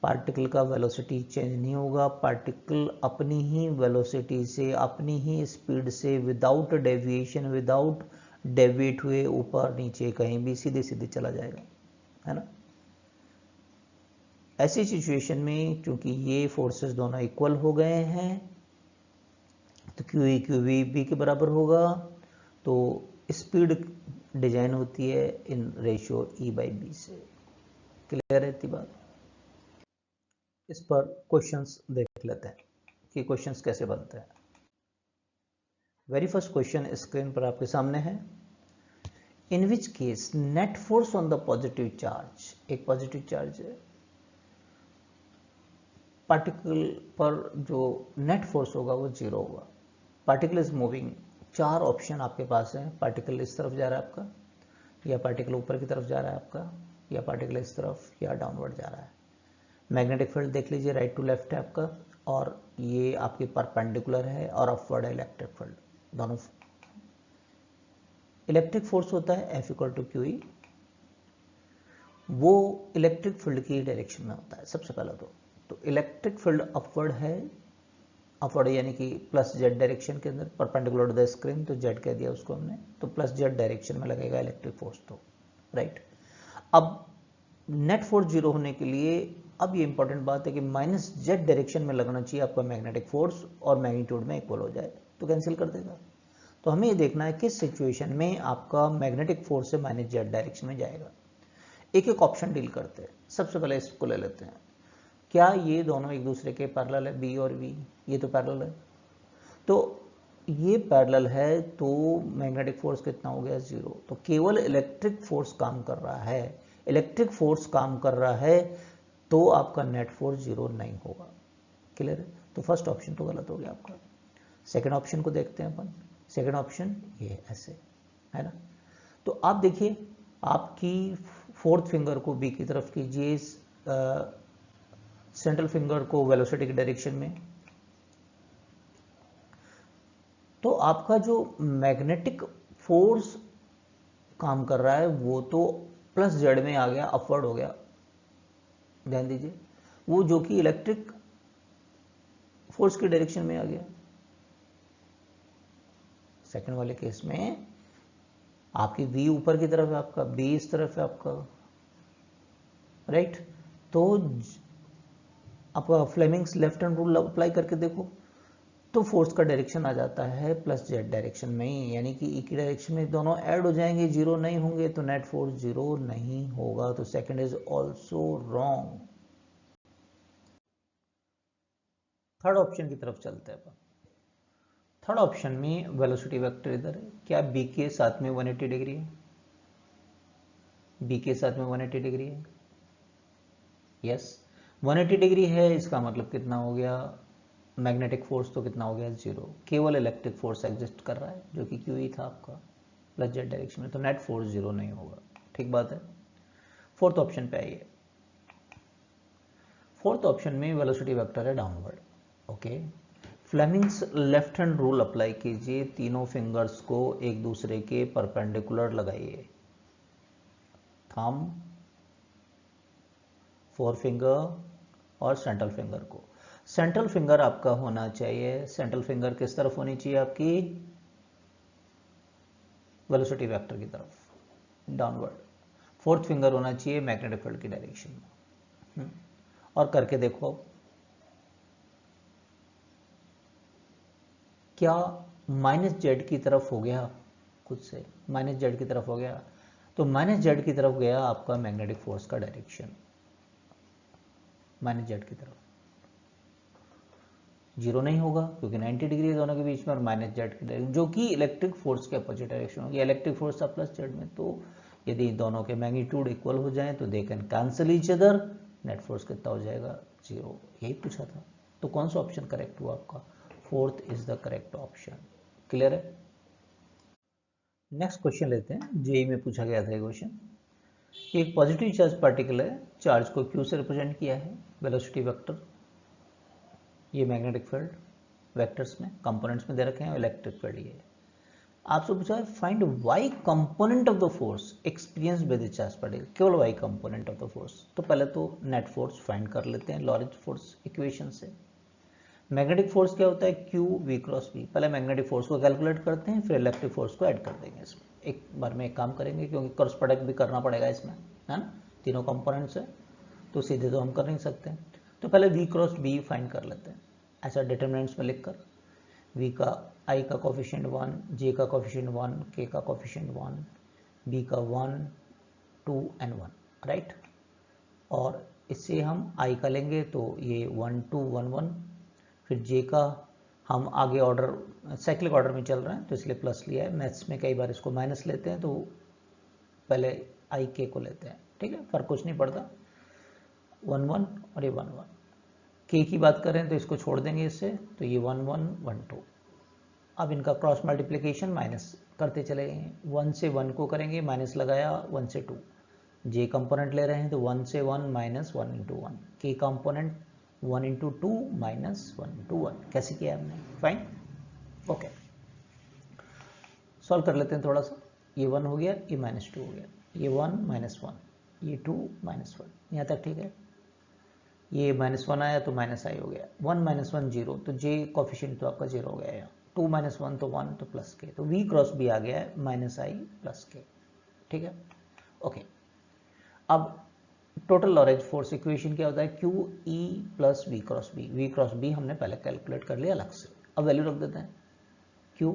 पार्टिकल का वेलोसिटी चेंज नहीं होगा, पार्टिकल अपनी ही वेलोसिटी से, अपनी ही स्पीड से, विदाउट डेविएशन, विदाउट डेविएट हुए ऊपर नीचे कहीं भी सीधे सीधे चला जाएगा, है ना। ऐसी सिचुएशन में चूंकि ये फोर्सेस दोनों इक्वल हो गए हैं, तो QE QV B के बराबर होगा, तो स्पीड डिजाइन होती है in ratio E by B से। क्लियर है इतनी बात? इस पर क्वेश्चंस देख लेते हैं कि क्वेश्चंस कैसे बनते हैं। वेरी फर्स्ट क्वेश्चन स्क्रीन पर आपके सामने है। In which case net force on the positive charge, एक पॉजिटिव चार्ज है, पार्टिकल पर जो नेट फोर्स होगा वो 0 होगा। पार्टिकल इज मूविंग, 4 ऑप्शन आपके पास है, पार्टिकल इस तरफ जा रहा है आपका, या पार्टिकल ऊपर की तरफ जा रहा है आपका, या पार्टिकल इस तरफ, या डाउनवर्ड जा रहा है। मैग्नेटिक फील्ड देख लीजिए, राइट टू लेफ्ट है आपका, और ये आपके परपेंडिकुलर है, और अपवर्ड है इलेक्ट्रिक फील्ड, दोनों। इलेक्ट्रिक फोर्स होता है F इक्वल टू QE, वो इलेक्ट्रिक फील्ड की डायरेक्शन में होता है सबसे पहला। तो इलेक्ट्रिक फील्ड अपवर्ड है, अपवर्ड यानी कि प्लस जेड डायरेक्शन के अंदर, परपेंडिकुलर टू द स्क्रीन, तो जेड कह दिया उसको हमने, तो प्लस जेड डायरेक्शन में लगेगा इलेक्ट्रिक फोर्स, तो राइट। अब नेट फोर्स 0 होने के लिए अब ये इंपॉर्टेंट बात है कि माइनस जेड डायरेक्शन में लगना चाहिए आपका मैग्नेटिक फोर्स, और मैग्नीट्यूड में इक्वल हो जाए तो कैंसिल कर देगा। तो हमें ये देखना है किस सिचुएशन में आपका मैग्नेटिक फोर्स से माइनस जेड डायरेक्शन में जाएगा। एक एक ऑप्शन डील करते हैं। सबसे पहले इसको ले लेते हैं, क्या ये दोनों एक दूसरे के पैरेलल है, बी और वी? ये तो पैरेलल है, तो ये पैरेलल है, तो मैग्नेटिक फोर्स कितना हो गया? 0। तो केवल इलेक्ट्रिक फोर्स काम कर रहा है, इलेक्ट्रिक फोर्स काम कर रहा है, तो आपका नेट फोर्स 0 नहीं होगा। क्लियर है? तो फर्स्ट ऑप्शन तो गलत हो गया आपका। सेकंड ऑप्शन को देखते हैं अपन। सेकंड ऑप्शन ये ऐसे है ना। तो आप देखिए, आपकी 4th फिंगर को बी की तरफ कीजिए, सेंट्रल फिंगर को वेलोसिटी की डायरेक्शन में, तो आपका जो मैग्नेटिक फोर्स काम कर रहा है वो तो प्लस जेड में आ गया, अपवर्ड हो गया, ध्यान दीजिए, वो जो कि इलेक्ट्रिक फोर्स की डायरेक्शन में आ गया। सेकंड वाले केस में आपकी V ऊपर की तरफ है, आपका B इस तरफ है आपका, राइट। तो आपका Fleming's left hand rule apply करके देखो, तो फोर्स का डायरेक्शन आ जाता है प्लस जेड डायरेक्शन में ही, यानी कि ई की डायरेक्शन में दोनों ऐड हो जाएंगे, 0 नहीं होंगे, तो नेट फोर्स 0 नहीं होगा। तो second is also wrong. Third option की तरफ चलते हैं अपन। थर्ड ऑप्शन में वेलोसिटी वेक्टर इधर है, क्या बी के साथ में 180 डिग्री है? बी के साथ में 180 डिग्री है, यस 180 डिग्री है, इसका मतलब कितना हो गया, मैग्नेटिक फोर्स तो कितना हो गया, जीरो, केवल इलेक्ट्रिक फोर्स एग्जिस्ट कर रहा है जो कि क्यू ही था आपका प्लस जेड डायरेक्शन में, तो नेट फोर्स जीरो नहीं होगा, ठीक बात है। फोर्थ ऑप्शन पे आइए। फोर्थ ऑप्शन में वेलोसिटी वेक्टर है downward, okay. Fleming's left hand rule apply कीजिए, तीनों फिंगर्स को एक दूसरे के परपेंडिकुलर लगाइए, थंब, फोर फिंगर और सेंट्रल फिंगर को। सेंट्रल फिंगर आपका होना चाहिए, सेंट्रल फिंगर किस तरफ होनी चाहिए आपकी, वेलोसिटी वेक्टर की तरफ, डाउनवर्ड। फोर्थ फिंगर होना चाहिए मैग्नेटिक फील्ड की डायरेक्शन में। और करके देखो क्या माइनस जेड की तरफ हो गया, खुद से माइनस जेड की तरफ हो गया, तो माइनस जेड की तरफ गया आपका मैग्नेटिक फोर्स का डायरेक्शन, माइनस जेड की तरफ। जीरो नहीं होगा क्योंकि 90 डिग्री है दोनों के बीच में, और माइनस जेड की डायरेक्शन जो कि इलेक्ट्रिक फोर्स के अपोजिट डायरेक्शन होगी, इलेक्ट्रिक फोर्स था प्लस जेड में, तो यदि दोनों के मैग्नीट्यूड इक्वल हो जाए तो they can cancel each other, net force कितना हो जाएगा, जीरो, यही पूछा था। तो कौन सा ऑप्शन करेक्ट हुआ आपका, fourth is the correct option, clear है। नेक्स्ट क्वेश्चन लेते हैं, जेई में पूछा गया था ये क्वेश्चन। एक पॉजिटिव चार्ज पार्टिकल है, चार्ज को क्यू से रिप्रेजेंट किया है, वेलोसिटी वेक्टर, ये मैग्नेटिक फील्ड वेक्टर्स में कंपोनेंट्स में दे रखे हैं, इलेक्ट्रिक फील्ड ये। आपसे पूछा है find Y component of the force experience by the charge particle, केवल Y component of the force. तो पहले तो नेट फोर्स फाइंड कर लेते हैं लॉरेंज फोर्स इक्वेशन से। मैग्नेटिक फोर्स क्या होता है, क्यू वी क्रॉस वी, पहले मैग्नेटिक फोर्स को कैलकुलेट करते हैं, फिर इलेक्ट्रिक फोर्स को ऐड कर देंगे इसमें। एक बार में एक काम करेंगे क्योंकि क्रॉस प्रोडक्ट भी करना पड़ेगा इसमें, है ना, तीनों कंपोनेंट्स है, तो सीधे तो हम कर नहीं सकते। तो पहले वी क्रॉस बी फाइंड कर लेते हैं, ऐसा डिटर्मिनेंट्स में लिखकर, वी का आई का कोफिशिएंट 1, जे का कोफिशिएंट 1, के का कोफिशिएंट 1, बी का 1, 2 एंड 1, राइट। और इससे हम आई का लेंगे तो ये 1 2 1 1, फिर जे का हम आगे ऑर्डर साइक्लिक ऑर्डर में चल रहे हैं तो इसलिए प्लस लिया है, मैथ्स में कई बार इसको माइनस लेते हैं, तो पहले आई के को लेते हैं, ठीक है, फर्क कुछ नहीं पड़ता, 1 1 और ये 1 1। के की बात करें तो इसको छोड़ देंगे इससे, तो ये 1 1 1 2। अब इनका क्रॉस मल्टीप्लिकेशन माइनस करते चले गए, 1 से 1 को करेंगे, माइनस लगाया 1 से 2, जे कंपोनेंट ले रहे हैं तो 1 से 1 माइनस 1 इंटू 1, के कंपोनेंट 1 इंटू 2 माइनस 1 इंटू 1, कैसे किया हमने, फाइन, ओके। सॉल्व कर लेते हैं थोड़ा सा, ये 1 हो गया, ये माइनस 2 हो गया, ये 1 माइनस 1, ये 2 माइनस 1, यहाँ तक ठीक है। ये माइनस 1 आया तो माइनस आई हो गया, 1 माइनस 1 जीरो, तो जे कॉफिशिएंट तो आपका जीरो हो गया यहाँ, 2 माइनस 1 तो 1, तो प्लस के, तो वी क्रॉस भी आ गया है माइनस आई प्लस के, ठीक है, ओके। अब टोटल लॉरेंज फोर्स इक्वेशन क्या होता है, Q E plus V cross B, V cross B हमने पहले कैलकुलेट कर लिया अलग से, अब वैल्यू रख देते हैं, क्यू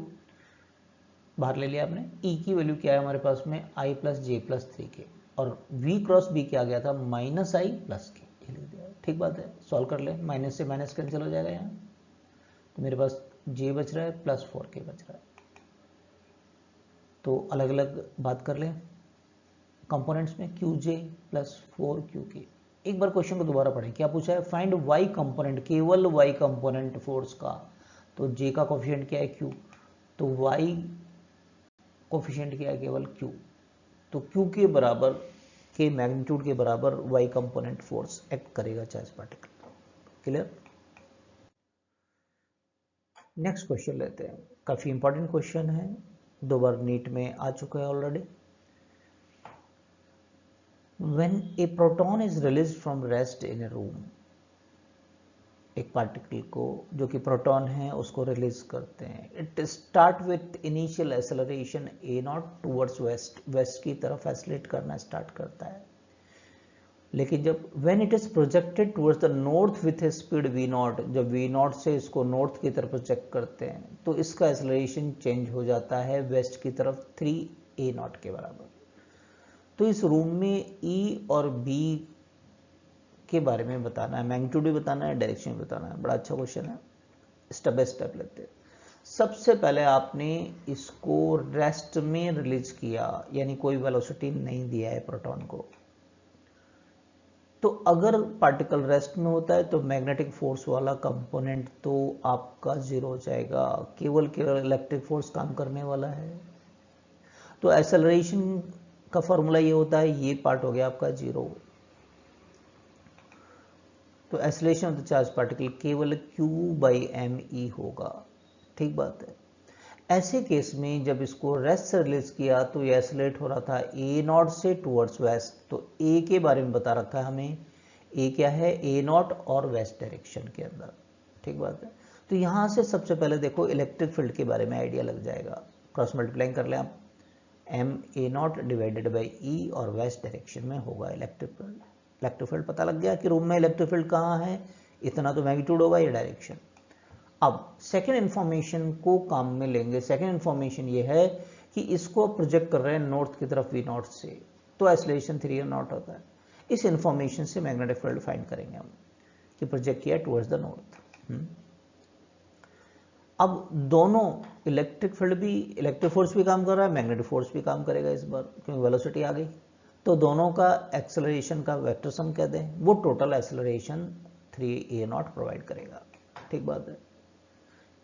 बाहर ले लिया आपने, ई की वैल्यू क्या है हमारे पास में, आई प्लस जे प्लस 3 के, और वी क्रॉस बी क्या गया था, माइनस आई प्लस के, ये लिख दिया, ठीक बात है। सॉल्व कर ले, माइनस से माइनस कैंसिल हो जाएगा यहाँ, तो मेरे पास जे बच रहा है प्लस 4 के बच रहा है, तो अलग अलग बात कर लें कंपोनेंट्स में, क्यू जे प्लस 4 क्यू के। एक बार क्वेश्चन को दोबारा पढ़ें, क्या पूछा है, फाइंड वाई कंपोनेंट, केवल वाई कंपोनेंट फोर्स का, तो जे का कोफिशिएंट क्या है, क्यू, तो वाई कोफिशिएंट क्या है, केवल क्यू, तो क्यू के बराबर के मैग्नीट्यूड के बराबर वाई कंपोनेंट फोर्स एक्ट करेगा charge particle, clear. Next question लेते हैं, काफी इंपॉर्टेंट क्वेश्चन है, 2 बार नीट में आ चुका है already. When a proton is released from rest in a room, एक पार्टिकल को जो कि प्रोटॉन है उसको रिलीज करते हैं, it start with initial acceleration A not towards west, west की तरफ एक्सेलरेट करना स्टार्ट करता है, लेकिन जब when it is projected towards the north with speed V not, जब वी नॉट से इसको नॉर्थ की तरफ प्रोजेक्ट करते हैं तो इसका एक्सेलरेशन चेंज हो जाता है वेस्ट की तरफ 3 ए नॉट के बराबर। तो इस रूम में ई और बी के बारे में बताना है, मैग्नीट्यूड भी बताना है, डायरेक्शन भी बताना है। बड़ा अच्छा क्वेश्चन है, स्टेप बाय स्टेप लेते हैं। सबसे पहले आपने इसको रेस्ट में रिलीज किया, यानी कोई वेलोसिटी नहीं दिया है प्रोटॉन को। तो अगर पार्टिकल रेस्ट में होता है तो मैग्नेटिक फोर्स वाला कंपोनेंट तो आपका जीरो हो जाएगा, केवल इलेक्ट्रिक फोर्स काम करने वाला है। तो एक्सेलरेशन का फॉर्मूला ये होता है, ये पार्ट हो गया आपका जीरो। तो acceleration of the charge particle केवल q बाई एम ई होगा। ठीक बात है। ऐसे केस में जब इसको रेस्ट से रिलीज किया तो ये एक्सेलरेट हो रहा था ए नॉट से टूवर्ड्स वेस्ट। तो ए के बारे में बता रखा है हमें, ए क्या है, ए नॉट और वेस्ट डायरेक्शन के अंदर। ठीक बात है। तो यहाँ से सबसे पहले देखो इलेक्ट्रिक फील्ड के बारे में आइडिया लग जाएगा। क्रॉस मल्टीप्लाइंग कर लें आप, M A naught divided by E और वेस्ट डायरेक्शन में होगा इलेक्ट्रिक फील्ड। इलेक्ट्रिक फील्ड पता लग गया कि रूम में इलेक्ट्रिक फील्ड कहाँ है, इतना तो मैग्नीट्यूड होगा, ये डायरेक्शन। अब सेकेंड इन्फॉर्मेशन को काम में लेंगे। सेकेंड इन्फॉर्मेशन ये है कि इसको प्रोजेक्ट कर रहे हैं नॉर्थ की तरफ वी नॉट से, तो एक्सेलरेशन 3 नॉट होता है। इस इन्फॉर्मेशन से मैग्नेटिक फील्ड फाइंड करेंगे हम कि प्रोजेक्ट किया टुवर्ड्स द नॉर्थ। अब दोनों इलेक्ट्रिक फील्ड भी, इलेक्ट्रिक फोर्स भी काम कर रहा है, मैग्नेटिक फोर्स भी काम करेगा इस बार, क्योंकि वेलोसिटी आ गई। तो दोनों का एक्सेलरेशन का वेक्टर सम कह दें, वो टोटल एक्सेलरेशन 3a0 प्रोवाइड करेगा। ठीक बात है।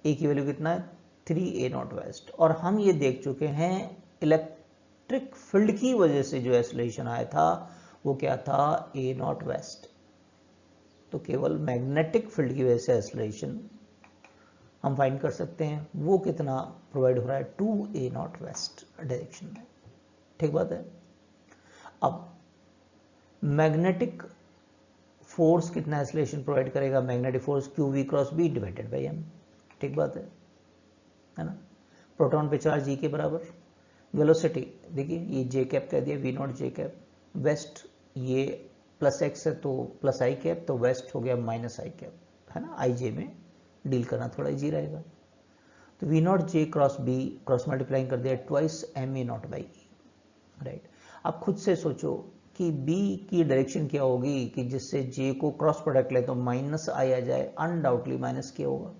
ए की वैल्यू कितना है, 3a0 वेस्ट। और हम ये देख चुके हैं इलेक्ट्रिक फील्ड की वजह से जो एक्सेलरेशन आया था वो क्या था, a0 वेस्ट। तो केवल मैग्नेटिक फील्ड की वजह से एक्सेलरेशन हम फाइंड कर सकते हैं, वो कितना प्रोवाइड हो रहा है, 2a0 वेस्ट डायरेक्शन में। ठीक बात है। अब मैग्नेटिक फोर्स कितना एक्सेलरेशन प्रोवाइड करेगा, magnetic force QV cross B divided by M। ठीक बात है ना। प्रोटॉन पे चार्ज E के बराबर, वेलोसिटी देखिए ये J कैप कह दिया, V not J cap. West ये प्लस x है तो प्लस I कैप, तो वेस्ट हो गया माइनस I कैप, है ना। IJ में डील करना थोड़ा इजी रहेगा। तो V not J cross B, cross multiplying कर दिया twice MA0 by E, right. आप खुद से सोचो कि B की डायरेक्शन क्या होगी कि जिससे J को क्रॉस प्रोडक्ट ले तो माइनस I आ जाए, अनडाउटली माइनस क्या होगा,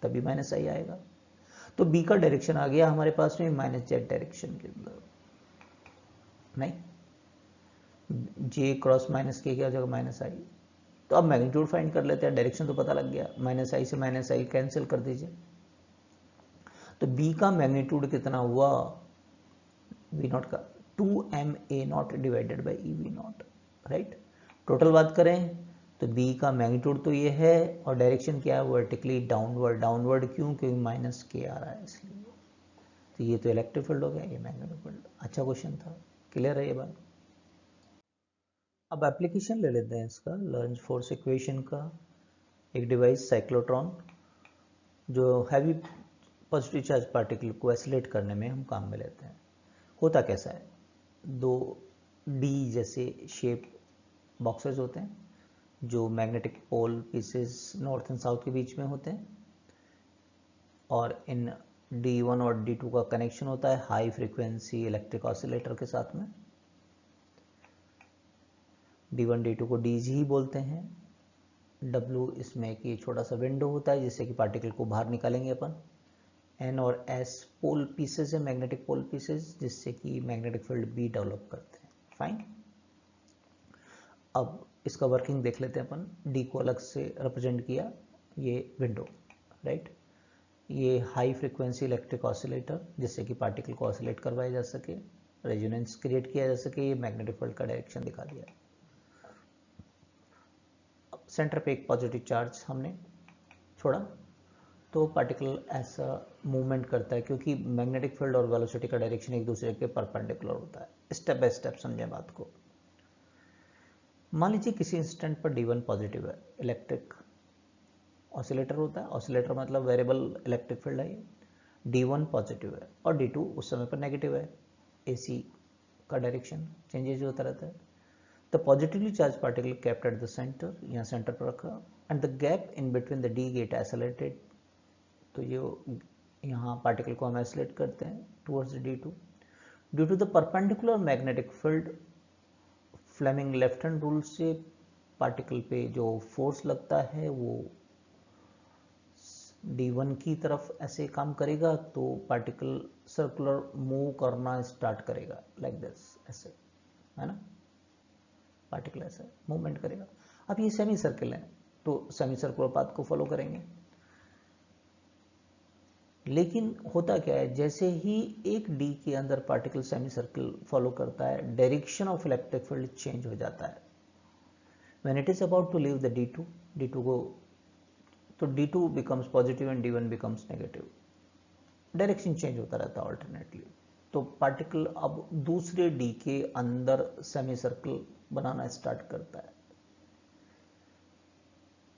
तभी माइनस I आएगा। तो B का डायरेक्शन आ गया हमारे पास में माइनस Z डायरेक्शन के अंदर, नहीं J क्रॉस माइनस के क्या हो जाएगा, माइनस I। तो अब मैग्नीट्यूड फाइंड कर लेते हैं, डायरेक्शन तो पता लग गया, माइनस I से माइनस I कैंसिल कर दीजिए। तो B का मैग्नीट्यूड कितना हुआ, V नॉट का 2ma0 divided by EV0, right. Total बात करें तो B का मैग्नीट्यूड तो ये है और डायरेक्शन क्या है, वर्टिकली डाउनवर्ड। डाउनवर्ड क्यों, क्योंकि माइनस के आ रहा है इसलिए। तो ये तो इलेक्ट्रिक फील्ड हो गया, ये मैग्नेटिक फील्ड। अच्छा क्वेश्चन था, क्लियर है ये बात। अब एप्लीकेशन ले लेते हैं इसका, लॉरेंज फोर्स इक्वेशन का। एक डिवाइस साइक्लोट्रॉन जो हैवी पॉजिटिव चार्ज पार्टिकल को एक्सीलरेट करने में हम काम में लेते हैं। होता कैसा है, दो डी जैसे शेप बॉक्सेस होते हैं जो magnetic pole pieces north and south के बीच में होते हैं, और इन D1 और D2 का कनेक्शन होता है हाई फ्रीक्वेंसी इलेक्ट्रिक ऑसिलेटर के साथ में। D1 D2 को DG ही बोलते हैं। W इसमें एक ये छोटा सा विंडो होता है जिससे कि पार्टिकल को बाहर निकालेंगे अपन। N और S पोल पीसेस है, मैग्नेटिक पोल पीसेस, जिससे कि मैग्नेटिक फील्ड B डेवलप करते हैं। फाइन। अब इसका वर्किंग देख लेते हैं अपन। D को अलग से रिप्रेजेंट किया, ये विंडो, राइट। ये हाई फ्रीक्वेंसी इलेक्ट्रिक ऑसिलेटर जिससे कि पार्टिकल को ऑसिलेट करवाया जा सके, रेजोनेंस क्रिएट किया जा सके, ये मैग्नेटिक फील्ड का डायरेक्शन दिखा दिया। अब सेंटर पे एक पॉजिटिव चार्ज हमने छोड़ा तो पार्टिकल ऐसा मूवमेंट करता है, क्योंकि मैग्नेटिक फील्ड और वेलोसिटी का डायरेक्शन एक दूसरे के परपेंडिकुलर होता है। स्टेप बाय स्टेप समझें बात को। मान लीजिए किसी इंस्टेंट पर D1 पॉजिटिव है, इलेक्ट्रिक ऑसिलेटर होता है, ऑसिलेटर मतलब वेरिएबल इलेक्ट्रिक फील्ड है। D1 पॉजिटिव है और D2 उस समय पर नेगेटिव है, AC का डायरेक्शन चेंजेज होता रहता है। The positively charge particle kept at the centre, यहाँ सेंटर पर रखा, and the gap in between the D get accelerated. तो ये यहाँ पार्टिकल को हम एक्सेलरेट करते हैं towards D2 due to the perpendicular magnetic field. Fleming left hand rule से पार्टिकल पे जो फोर्स लगता है वो d1 की तरफ ऐसे काम करेगा, तो पार्टिकल सर्कुलर मूव करना स्टार्ट करेगा लाइक दिस, ऐसे, है ना, पार्टिकल ऐसे मूवमेंट करेगा। अब ये सेमी सर्किल है तो सेमी सर्कुलर पाथ को फॉलो करेंगे। लेकिन होता क्या है, जैसे ही एक डी के अंदर पार्टिकल सेमी सर्किल फॉलो करता है, direction of electric field change हो जाता है। When it is about to leave the d2 को, तो d2 becomes positive and d1 becomes negative, direction change होता रहता है ऑल्टरनेटली। तो पार्टिकल अब दूसरे डी के अंदर सेमी सर्कल बनाना स्टार्ट करता है।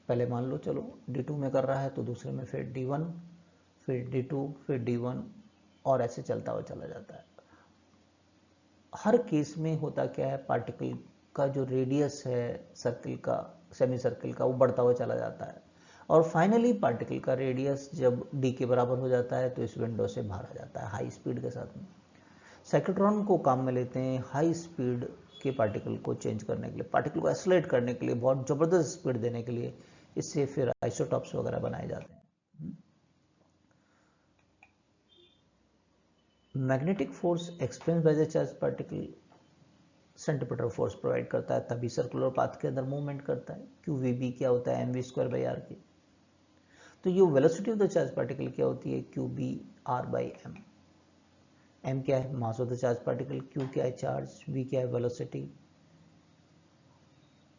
पहले मान लो चलो d2 में कर रहा है, तो दूसरे में फिर d1, फिर d2, फिर d1, और ऐसे चलता हुआ चला जाता है। हर केस में होता क्या है, पार्टिकल का जो रेडियस है सर्किल का, सेमी सर्किल का, वो बढ़ता हुआ चला जाता है, और फाइनली पार्टिकल का रेडियस जब d के बराबर हो जाता है तो इस विंडो से बाहर आ जाता है हाई स्पीड के साथ में। साइक्लोट्रॉन को काम में लेते हैं हाई स्पीड के पार्टिकल को चेंज करने के लिए, पार्टिकल को एक्सेलरेट करने के लिए, बहुत ज़बरदस्त स्पीड देने के लिए। इससे फिर आइसोटॉप्स वगैरह बनाए जाते हैं। Magnetic force experience bye the charge particle centripetal force provide करता है, तभी सर्कुलर पाथ के अंदर मूवमेंट करता है। QVB क्या होता है, mv²/r के। तो ये velocity of the charge particle क्या होती है, QB/r/m। m क्या है, mass of the charge particle, q क्या है, चार्ज, v क्या है, वेलोसिटी,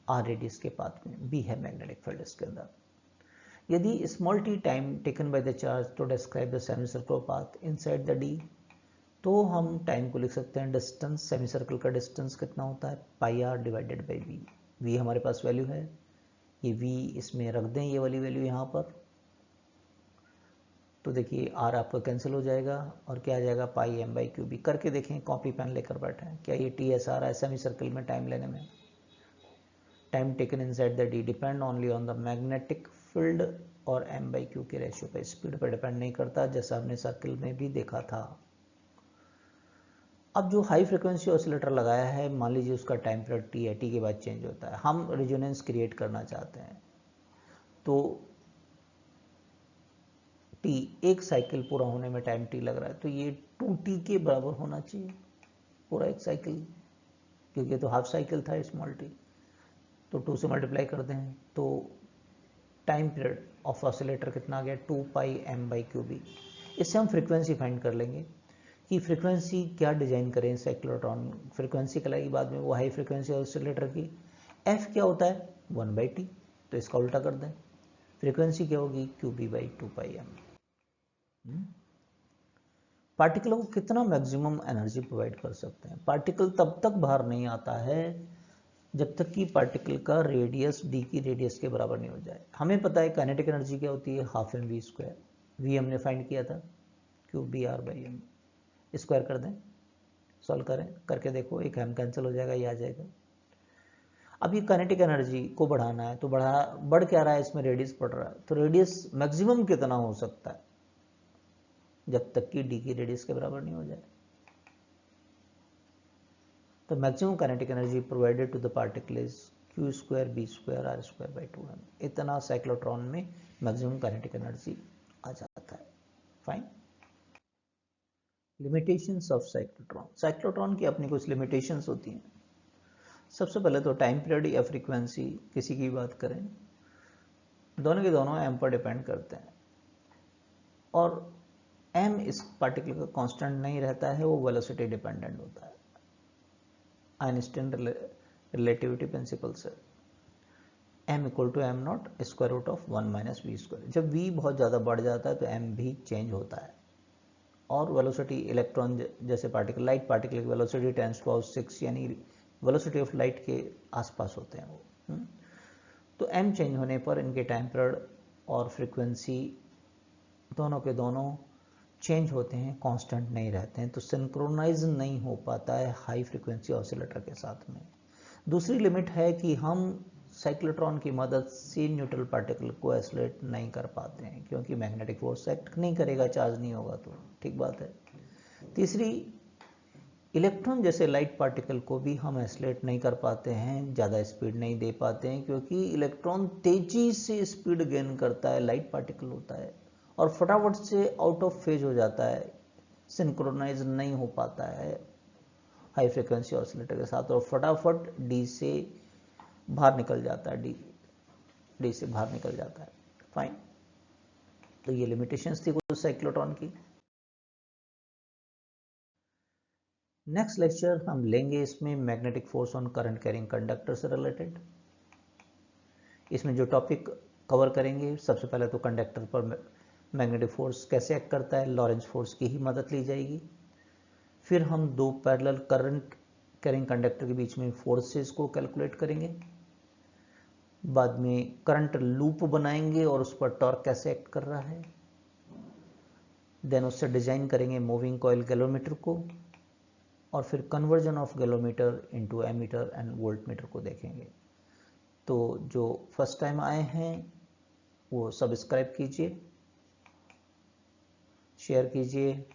r रेडियस के पाथ में, b है मैग्नेटिक फील्ड इसके अंदर। यदि small t time taken by the charge to describe the semi circular path inside the d, तो हम टाइम को लिख सकते हैं डिस्टेंस, सेमी सर्कल का डिस्टेंस कितना होता है, πr divided by v। v हमारे पास वैल्यू है, ये v इसमें रख दें, ये वाली वैल्यू यहाँ पर, तो देखिए r आपका कैंसिल हो जाएगा और क्या आ जाएगा, πm/qb। करके देखें, कॉपी पेन लेकर बैठे हैं, क्या ये ts आ रहा है सेमी सर्कल में टाइम लेने में। Time taken inside the d depend only on the magnetic field और m/q के रेशियो पे, स्पीड पर डिपेंड नहीं करता, जैसा हमने सर्कल में भी देखा था। अब जो हाई फ्रिक्वेंसी ऑसिलेटर लगाया है, मान लीजिए उसका टाइम पीरियड t है, t के बाद चेंज होता है, हम रेजोनेंस क्रिएट करना चाहते हैं, तो t, एक साइकिल पूरा होने में टाइम t लग रहा है, तो ये 2t के बराबर होना चाहिए पूरा एक साइकिल, क्योंकि तो हाफ साइकिल था स्मॉल t, तो 2 से मल्टीप्लाई कर दें तो टाइम पीरियड ऑफ ऑसिलेटर कितना आ गया, 2πm/qb। इससे हम फ्रीक्वेंसी फाइंड कर लेंगे कि फ्रीक्वेंसी क्या डिजाइन करें साइक्लोट्रॉन। फ्रीक्वेंसी कहलाएगी बाद में वो हाई फ्रीक्वेंसी ऑसिलेटर की। f क्या होता है, 1/t, तो इसका उल्टा कर दें, फ्रीक्वेंसी क्या होगी, qb/2πm। पार्टिकल को कितना मैक्सिमम एनर्जी प्रोवाइड कर सकते हैं, पार्टिकल तब तक बाहर नहीं आता है जब तक कि पार्टिकल का रेडियस d की रेडियस के बराबर नहीं हो जाए। हमें पता है काइनेटिक एनर्जी क्या होती है, हाफ mv², v हमने फाइंड किया था, qbr/m, स्क्वायर कर दें, सॉल्व करें, करके देखो, एक m कैंसिल हो जाएगा, ये आ जाएगा। अब ये काइनेटिक एनर्जी को बढ़ाना है, तो बढ़ क्या रहा है, इसमें रेडियस बढ़ रहा है, तो रेडियस मैक्सिमम कितना हो सकता है, जब तक कि d की रेडियस के बराबर नहीं हो जाए। तो maximum kinetic energy provided to the particle is q²b²r²/2m। इतना साइक्लोट्रॉन में मैक्सिमम काइनेटिक एनर्जी आ जाता है। Fine. Limitations of cyclotron, cyclotron की अपनी कुछ लिमिटेशंस होती हैं। सबसे पहले तो टाइम पीरियड या फ्रीक्वेंसी, किसी की बात करें, दोनों के दोनों m पर डिपेंड करते हैं, और m इस पार्टिकल का कांस्टेंट नहीं रहता है, वो वेलोसिटी डिपेंडेंट होता है आइंस्टाइन रिलेटिविटी प्रिंसिपल से। m = m0 square root of 1 - v²। जब v बहुत ज़्यादा बढ़ जाता है तो m भी चेंज होता है, और वेलोसिटी, इलेक्ट्रॉन जैसे पार्टिकल, लाइट पार्टिकल की वेलोसिटी 10⁻⁶, यानी वेलोसिटी ऑफ लाइट के आसपास होते हैं वो। तो m चेंज होने पर इनके टाइम पीरियड और फ्रीक्वेंसी दोनों के दोनों चेंज होते हैं, कांस्टेंट नहीं रहते हैं, तो सिंक्रोनाइज नहीं हो पाता है हाई फ्रीक्वेंसी ऑसिलेटर के साथ में। दूसरी लिमिट है कि हम साइक्लोट्रॉन की मदद से न्यूट्रल पार्टिकल को आइसोलेट नहीं कर पाते हैं, क्योंकि मैग्नेटिक फोर्स एक्ट नहीं करेगा, चार्ज नहीं होगा, तो ठीक बात है। तीसरी इलेक्ट्रॉन जैसे लाइट पार्टिकल को भी हम एस्लेट नहीं कर पाते हैं, ज़्यादा स्पीड नहीं दे पाते हैं, क्योंकि इलेक्ट्रॉन तेजी से स्पीड गेन करता है, लाइट पार्टिकल होता है, और फटाफट से आउट ऑफ फेज हो जाता है, सिंक्रोनाइज नहीं हो पाता है हाई फ्रिक्वेंसी ऑसिलेटर के साथ, और फटाफट डी से बाहर निकल जाता है, डी से बाहर निकल जाता है। फाइन, तो ये लिमिटेशंस थी कुछ साइक्लोट्रॉन की। नेक्स्ट लेक्चर हम लेंगे इसमें magnetic force on current carrying conductor से रिलेटेड। इसमें जो टॉपिक कवर करेंगे, सबसे पहले तो कंडक्टर पर मैग्नेटिक फोर्स कैसे एक्ट करता है, लॉरेंज फोर्स की ही मदद ली जाएगी। फिर हम दो पैरेलल करंट कैरिंग कंडक्टर के बीच में फोर्सेस को कैलकुलेट करेंगे। बाद में करंट लूप बनाएंगे और उस पर टॉर्क कैसे एक्ट कर रहा है। देन उससे डिजाइन करेंगे मूविंग कॉइल गैलोमीटर को, और फिर conversion of galvanometer into ammeter and voltmeter को देखेंगे। तो जो फर्स्ट टाइम आए हैं वो सब्सक्राइब कीजिए, शेयर कीजिए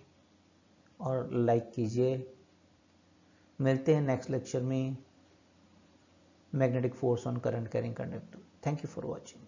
और लाइक कीजिए। मिलते हैं नेक्स्ट लेक्चर में, magnetic force on current carrying conductor. Thank you for watching.